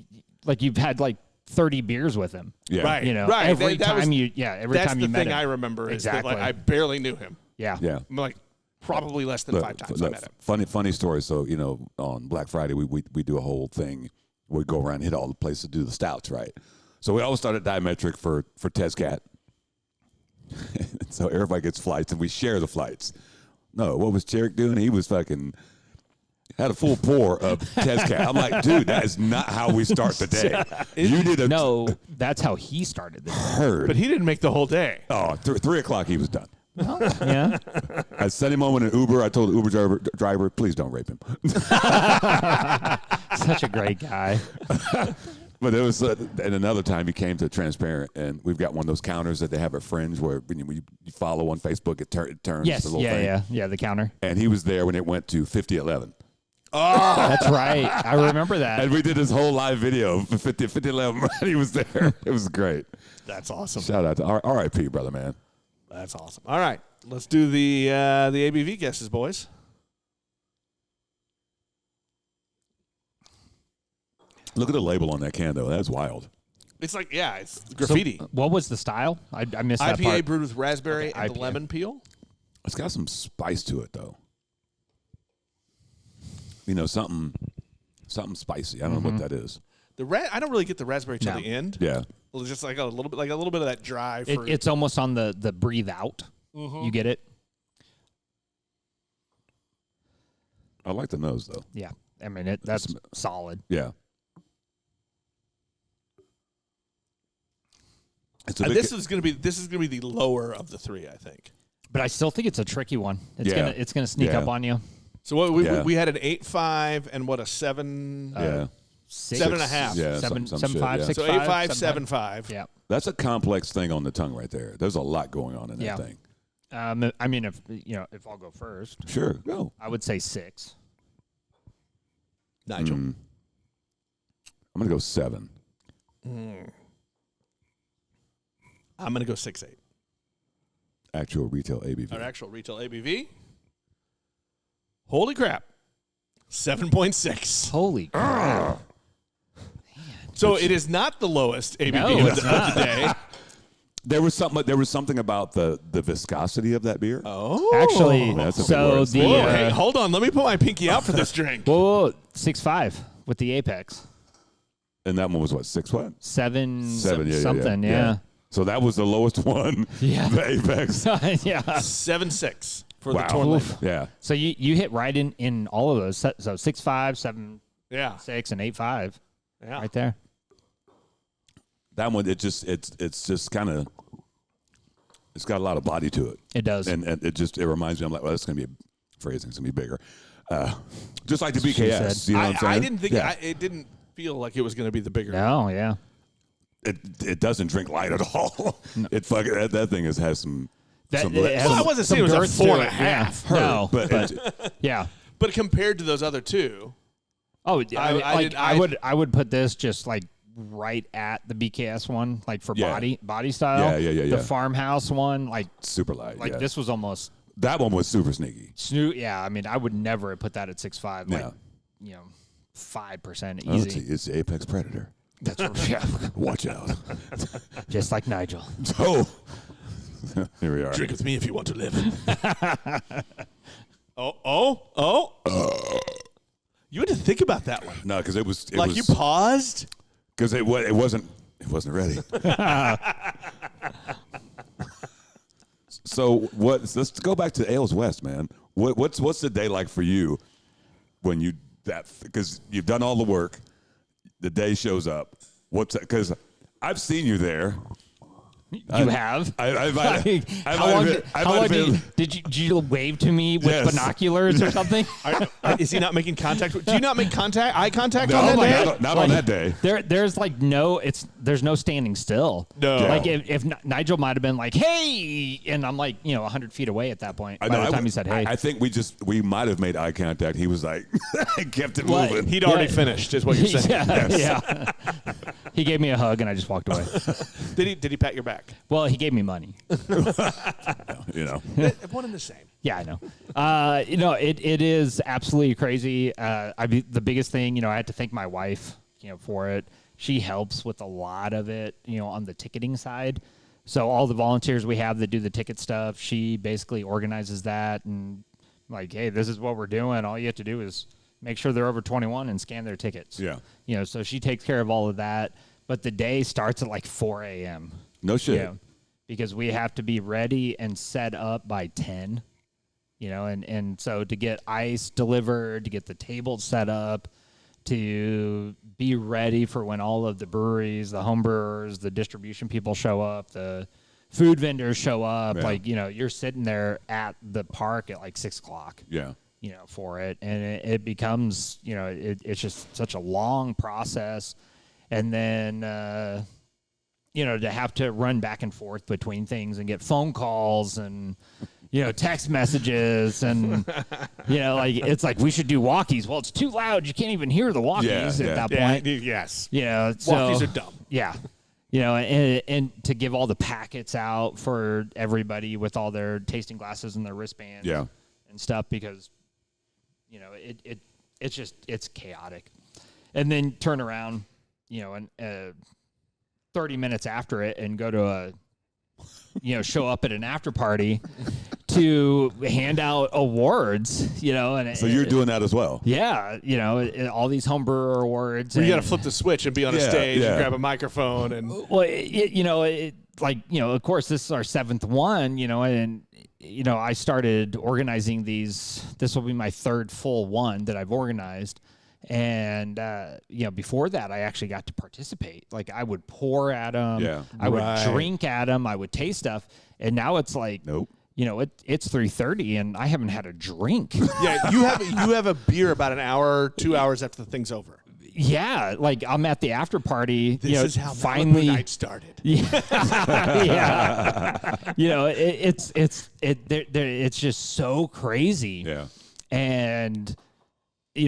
like you've had like 30 beers with him. Yeah. Right. Every every time time you that's met the thing him. I remember Exactly. is that I barely knew him. Yeah. Yeah. I'm like probably less than 5 times I met him. Funny story. So, on Black Friday, we do a whole thing. We go around and hit all the places to do the stouts, right? So we always start at Diametric for Tezcat. So everybody gets flights, and we share the flights. No, what was Cherrick doing? He was fucking had a full pour of Tezcat. I'm like, dude, that is not how we start the day. You did a No, that's how he started the day. herd. But he didn't make the whole day. Oh, 3 o'clock he was done. Yeah. I sent him home in an Uber. I told the Uber driver, please don't rape him. Such a great guy. But it was, and another time he came to Transparent, and we've got one of those counters that they have at Fringe where when you follow on Facebook, it turns Yes. the little thing. Yeah. The counter. And he was there when it went to 5011. Oh, That's right. I remember that. And we did this whole live video of 5011. He was there. It was great. that's awesome. Shout out to R.I.P. brother, man. That's awesome. All right, let's do the ABV guesses, boys. Look at the label on that can, though. That's wild. It's like it's graffiti. So, what was the style? I missed that IPA part. brewed with raspberry Okay, and IPA. lemon peel. It's got some spice to it, though. Something spicy. I don't know what that is. I don't really get the raspberry till No. the end. Yeah. Well, just like a little bit of that dry fruit. It's almost on the breathe out. You get it? I like the nose, though. Yeah. I mean, that's solid. Yeah. It's a big, this is gonna be the lower of the three, I think. But I still think it's a tricky one. It's gonna sneak Yeah. up on you. So what we had an 8.5 and what a 7. yeah. 7.5. Yeah, Seven, some 7.5, shit, yeah. 6.5. So 8.5, 7.5. Yeah. That's a complex thing on the tongue right there. There's a lot going on in that thing. I mean, if I'll go first, Sure, go. I would say 6. Nigel. I'm going to go 7. I'm gonna go 6.8. Actual retail ABV. Our actual retail ABV. Holy crap. 7.6. Holy crap. So it is not the lowest ABV No, of the day. There was something about the viscosity of that beer. Oh. Actually, That's a big so word. the Whoa, hey, hold on. Let me put my pinky out for this drink. whoa, 6.5 with the Apex. And that one was what, 6 what? 7 7, something, yeah. So that was the lowest one. Yeah. The Apex. Yeah. 7.6 for Wow. the torn label. Yeah. So you hit right in all of those. So 6.5, 7.6, Yeah. and 8.5 Yeah. right there. That one, it's just kind of, it's got a lot of body to it. It does. And it reminds me, I'm like, well, it's going to be phrasing, it's going to be bigger. Just like the She BKS. said. You know what I'm saying? I didn't think Yeah. it didn't feel like it was going to be the bigger. No, yeah. It doesn't drink light at all. It fucking that thing has some. That- legs. it has Well, I wasn't saying it was a some girth to 4.5. it, yeah. No, but yeah. But compared to those other two, Oh, I would put this just like right at the BKS one, like for Yeah. body style. Yeah. The farmhouse one, like super light. yeah. this was almost That one was super sneaky. Yeah, I mean, I would never have put that at 6.5. Like, Yeah. 5% Oh, easy. it's the apex predator. That's yeah. Watch out. Just like Nigel. Oh, here we are. drink with me if you want to live. Oh. You had to think about that one. No, because it was You paused? because it wasn't ready. So let's go back to Ales West, man. What's the day like for you when because you've done all the work, the day shows up. What's that? Because I've seen you there. You have? How long did you wave to me with binoculars or something? Is he not making contact? Do you not make eye contact no, on that day? Not on that day. There's like there's no standing still. No. Like if Nigel might have been like, hey, and I'm like, 100 feet away at that point by the time he said, hey. I think we might have made eye contact. He was like, kept it moving. He'd already finished, is what you're saying. Yeah. He gave me a hug and I just walked away. Did he pat your back? Well, he gave me money. One and the same. Yeah, I know. It is absolutely crazy. The biggest thing, I had to thank my wife, for it. She helps with a lot of it, on the ticketing side. So all the volunteers we have that do the ticket stuff, she basically organizes that and like, hey, this is what we're doing. All you have to do is make sure they're over 21 and scan their tickets. Yeah. So she takes care of all of that. But the day starts at like 4 a.m. No shit. Because we have to be ready and set up by 10, and so to get ice delivered, to get the tables set up, to be ready for when all of the breweries, the home brewers, the distribution people show up, the food vendors show up. Yeah. Like, you're sitting there at the park at like 6 o'clock. Yeah. For it. And it becomes, it's just such a long process. And then, to have to run back and forth between things and get phone calls and, text messages and, it's like we should do walkies. Well, it's too loud. You can't even hear the walkies at that point. Yes. Walkies are dumb. Yeah. And to give all the packets out for everybody with all their tasting glasses and their wristbands and stuff because, it's chaotic. And then turn around, and 30 minutes after it and go to show up at an after party to hand out awards, and so you're doing that as well. Yeah. All these homebrewer awards. You got to flip the switch and be on a stage and grab a microphone and of course this is our 7th one, and I started organizing these. This will be my 3rd full one that I've organized. And, before that, I actually got to participate. Like, I would pour at them. Yeah. I would drink at them. I would taste stuff. And now it's like, nope. It's 3:30, and I haven't had a drink. Yeah, you have a beer about an hour, 2 hours after the thing's over. Yeah, like I'm at the after party. This is how finally Malibu night started. Yeah, it's just so crazy. Yeah, and.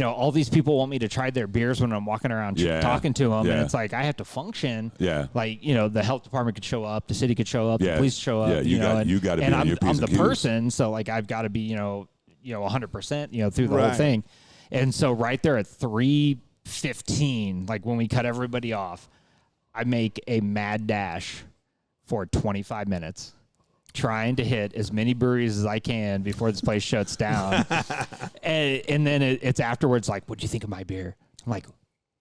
All these people want me to try their beers when I'm walking around talking to them. And it's like, I have to function. Yeah. Like, the health department could show up, the city could show up, the police show up. Yeah, you got to be on your P's I'm the and Q's. person. So like, I've got to be, 100%, through the whole thing. And so right there at 3:15, like when we cut everybody off, I make a mad dash for 25 minutes. Trying to hit as many breweries as I can before this place shuts down. and then it's afterwards like, what'd you think of my beer? I'm like,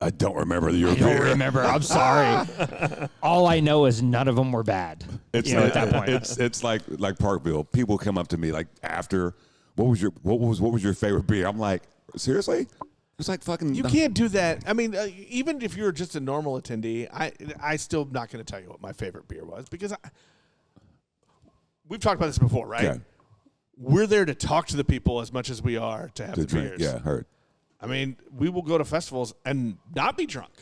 I don't remember your beer. I don't remember. I'm sorry. All I know is none of them were bad. It's at that point. It's like Parkville. People come up to me like after, what was your favorite beer? I'm like, seriously? It's like fucking. You can't do that. I mean, even if you're just a normal attendee, I still not going to tell you what my favorite beer was because we've talked about this before, right? Yeah. We're there to talk to the people as much as we are to have the drink. beers. Yeah, heard. I mean, we will go to festivals and not be drunk.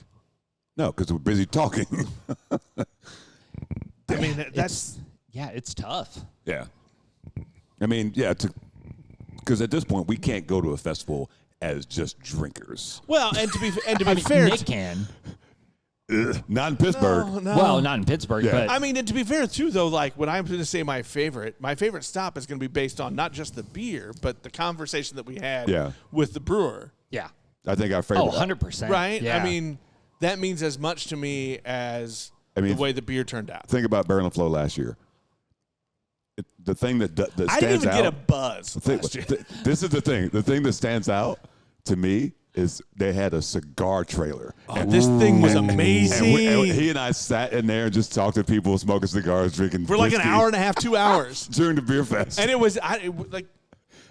No, because we're busy talking. I mean, that's... it's tough. Yeah. I mean, because at this point, we can't go to a festival as just drinkers. Well, and to be fair... Nick can. Not in Pittsburgh. No. Well, not in Pittsburgh, but I mean, and to be fair too, though, like when I'm going to say my favorite stop is going to be based on not just the beer, but the conversation that we had with the brewer. Yeah, I think our favorite. 100%. Right. Yeah. I mean, that means as much to me as the way the beer turned out. Think about Barrel and Flow last year. The thing that stands out. I didn't even get a buzz last year. This is the thing. The thing that stands out to me is they had a cigar trailer. This thing was amazing. And he and I sat in there and just talked to people smoking cigars, drinking for like whiskey an hour and a half, 2 hours during the beer fest. And it was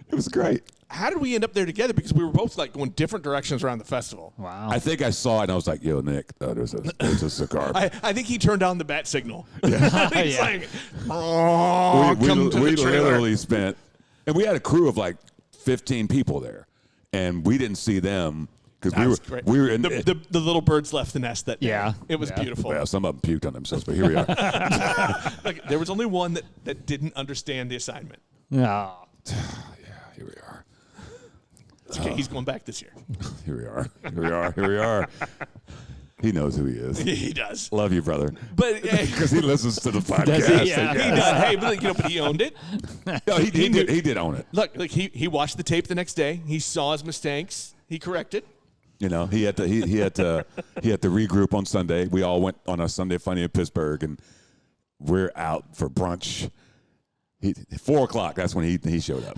It was great. How did we end up there together? Because we were both like going different directions around the festival. Wow. I think I saw it and I was like, "Yo, Nick, there's a cigar." I think he turned on the bat signal. He's like, we come to the trailer. literally spent, and we had a crew of like 15 people there, and we didn't see them because we were in the little birds left the nest that day. Yeah. It was beautiful. Well, some of them puked on themselves, but here we are. Like, there was only one that didn't understand the assignment. No. Here we are. It's okay. He's going back this year. Here we are. Here we are. Here we are. He knows who he is. He does. Love you, brother. But Because he listens to the podcast. Does he? Yeah. he does. Hey, but he owned it. No, he did own it. Look, he watched the tape the next day. He saw his mistakes. He corrected. You know, he had to regroup on Sunday. We all went on a Sunday funny in Pittsburgh, and we're out for brunch. 4 o'clock. That's when he showed up.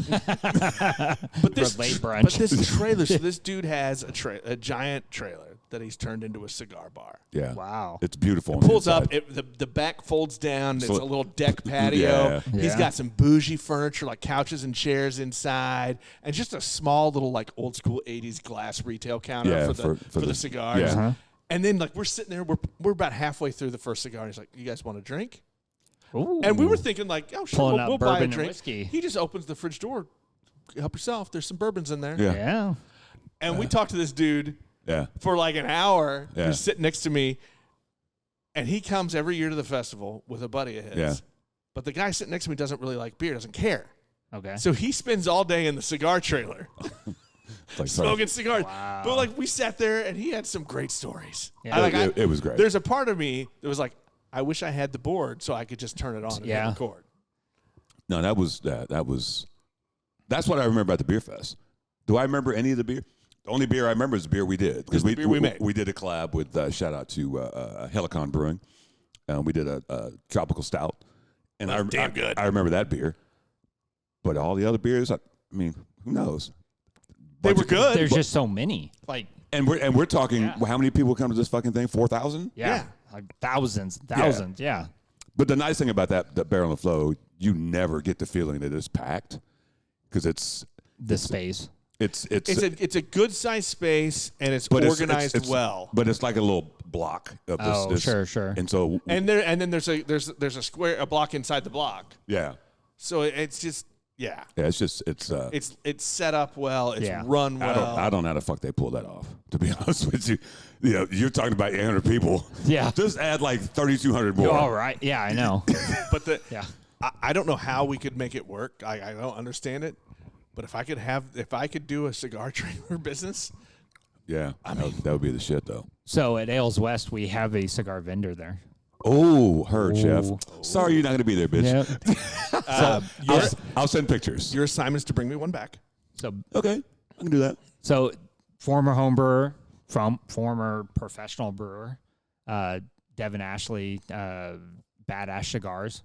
But this late brunch. But this trailer. So this dude has a giant trailer that he's turned into a cigar bar. Yeah. Wow. It's beautiful. On the Pulls up. inside. The back folds down. It's So- a little deck patio. Yeah. He's Yeah. got some bougie furniture like couches and chairs inside, and just a small little like old school '80s glass retail counter Yeah, for the cigars. yeah. Uh-huh. And then like we're sitting there. We're about halfway through the first cigar. And he's like, "You guys want a drink?" Ooh. And we were thinking like, "Oh, sure, Pulling out we'll buy a bourbon and drink." whiskey. He just opens the fridge door. Help yourself. There's some bourbons in there. Yeah. Yeah. And we talked to this dude Yeah. for like an hour. Yeah. He's sitting next to me, and he comes every year to the festival with a buddy of his. Yeah. But the guy sitting next to me doesn't really like beer, doesn't care. Okay. So he spends all day in the cigar trailer It's like, smoking cigars. Wow. But like we sat there, and he had some great stories. Yeah. It was great. There's a part of me that was like, I wish I had the board so I could just turn it on and hit Yeah. record. No, that's what I remember about the beer fest. Do I remember any of the beer? The only beer I remember is the beer we did because the beer we made. We did a collab with shout out to Helicon Brewing. We did a tropical stout, and That's damn good. I remember that beer. But all the other beers, I mean, who knows? They were good. There's just so many. Like, And we're talking. Yeah. How many people come to this fucking thing? 4,000. yeah. Like thousands. Yeah. But the nice thing about that Barrel and Flow, you never get the feeling that it's packed because it's The space. it's It's a good sized space, and it's but organized well. But it's like a little block of this. Oh, sure. And so And then there's a square, a block inside the block. yeah, So it's just it's just it's set up well. It's Yeah. run well. I don't know how the fuck they pull that off. To be honest with you, you're talking about 800 people. Yeah. just add like 3,200 more. All right. Yeah, I know. But Yeah. I don't know how we could make it work. I don't understand it. But if I could do a cigar trailer business, Yeah, that would be the shit though. So at Ales West, we have a cigar vendor there. Oh, heard, Ooh. Chef. Sorry, you're not going to be there, bitch. Yep. I'll send pictures. your assignment is to bring me one back. So Okay, I can do that. So, former home brewer, from former professional brewer, Devin Ashley, Bad Ash Cigars.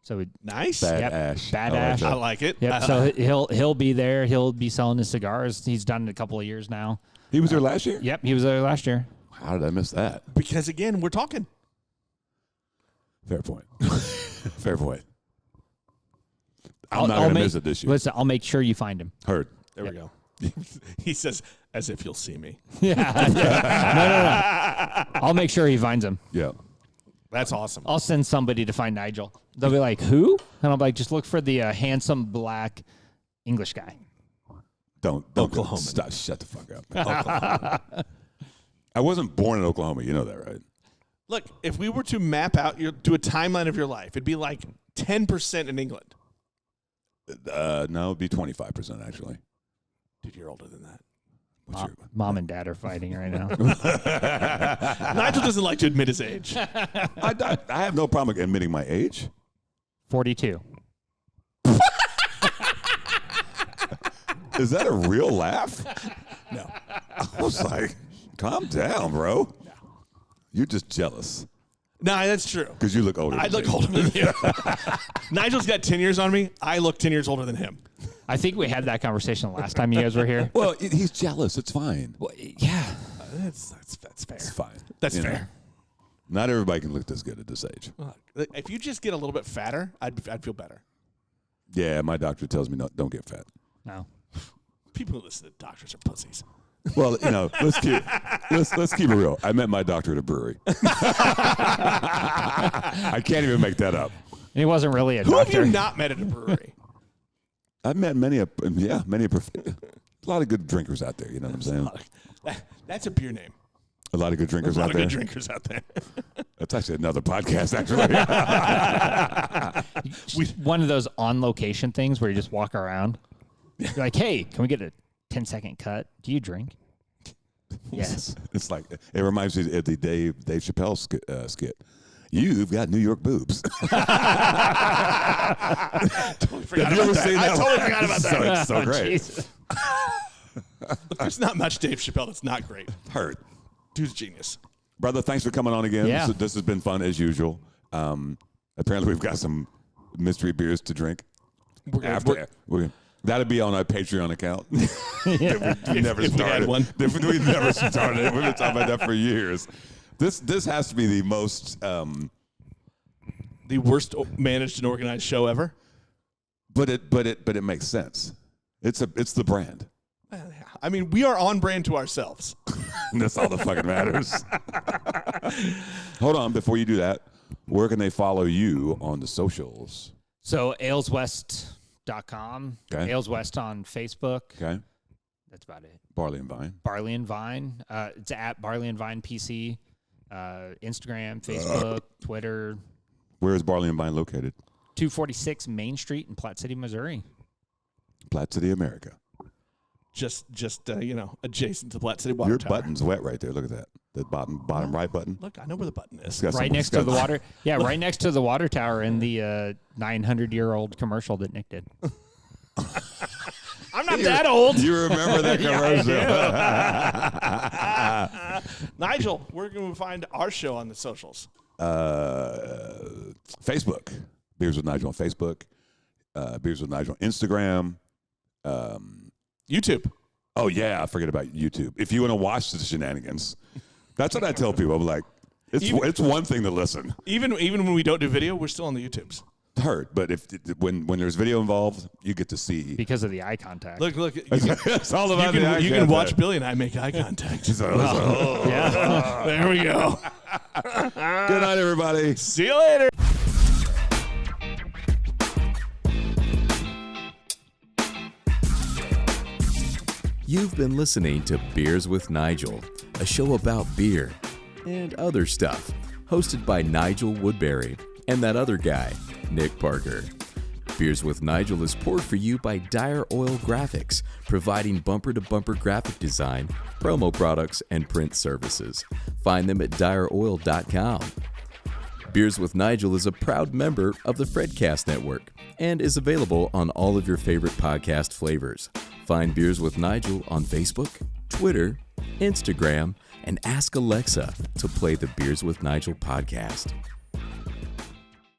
So Nice. Bad Yep. Ash. Bad I like Ash. that. I like it. Yep. So he'll be there. He'll be selling his cigars. He's done it a couple of years now. He was there last year? Yep, he was there last year. How did I miss that? Because again, we're talking. Fair point. Fair point. I'm not going to miss it this year. Listen, I'll make sure you find him. Heard. There we go. He says, as if you'll see me. No. I'll make sure he finds him. Yeah. That's awesome. I'll send somebody to find Nigel. They'll be like, "Who?" And I'm like, "Just look for the handsome black English guy." Don't Oklahoman. Stop. Shut the fuck up. I wasn't born in Oklahoma. You know that, right? Look, if we were to map out do a timeline of your life, it'd be like 10% in England. No, it'd be 25% actually. Dude, you're older than that. What's your- Mom and Dad are fighting right now. Nigel doesn't like to admit his age. I have no problem admitting my age. 42. Is that a real laugh? No. I was like, calm down, bro. You're just jealous No, that's true. because you look older. I than look me. older than you. Nigel's got 10 years on me. I look 10 years older than him. I think we had that conversation last time you guys were here. Well, he's jealous. It's fine. Well, yeah. That's fair. It's fine. That's You know, fair. not everybody can look this good at this age. Look, if you just get a little bit fatter, I'd feel better. Yeah, my doctor tells me don't get fat. No. People who listen to doctors are pussies. Well, let's keep it real. I met my doctor at a brewery. I can't even make that up. And he wasn't really a Who have doctor. you not met at a brewery? I've met many a lot of good drinkers out there. You know what I'm saying? That's a beer name. A lot of good drinkers A lot out of there. good drinkers out there. That's actually another podcast, actually. One of those on location things where you just walk around. You're like, hey, can we get a 10-second cut? Do you drink? Yes. It's like it reminds me of the Dave Chappelle skit. You've got New York boobs. Totally forgot Have you about ever that. seen I that? totally forgot about that. It's so great. Jesus. There's not much Dave Chappelle that's not great. Hurt. Dude's genius. Brother, thanks for coming on again. Yeah. This has been fun as usual. Apparently, we've got some mystery beers to drink. That'll be on our Patreon account. We never if we had started. one. We never started. We've been talking about that for years. This has to be the most, The worst managed and organized show ever. but it makes sense. It's the brand. I mean, we are on brand to ourselves. And that's all that fucking matters. Hold on, before you do that, where can they follow you on the socials? So aleswest.com, Okay. Aleswest on Facebook. Okay, That's about it. Barley and Vine. Barley and Vine. It's at Barley and Vine PC. Instagram, Facebook, Twitter. Where is Barley and Vine located? 246 Main Street in Platte City, Missouri. Platte City, America. Just adjacent to Platte City Water Your Tower. button's wet right there. Look at that. The bottom right button. Look, I know where the button is. It's got Right some- next it's got- to the water. Yeah, right next to the water tower in the 900-year-old commercial that Nick did. I'm not that old. You remember that commercial? Nigel, where can we find our show on the socials? Facebook. Beers with Nigel on Facebook. Beers with Nigel on Instagram. YouTube. Oh, yeah. I forget about YouTube. If you want to watch the shenanigans, that's what I tell people. I'm like, it's one thing to listen. Even when we don't do video, we're still on the YouTubes. Hurt, but when there's video involved, you get to see. Because of the eye contact. Look. It's all about You can watch Billy and I make eye contact. Yeah. There we go. Good night, everybody. See you later. You've been listening to Beers with Nigel, a show about beer and other stuff, hosted by Nigel Woodberry and that other guy, Nick Parker. Beers with Nigel is poured for you by Dire Oil Graphics, providing bumper-to-bumper graphic design, promo products, and print services. Find them at direoil.com. Beers with Nigel is a proud member of the Fredcast Network and is available on all of your favorite podcast flavors. Find Beers with Nigel on Facebook, Twitter, Instagram, and ask Alexa to play the Beers with Nigel podcast.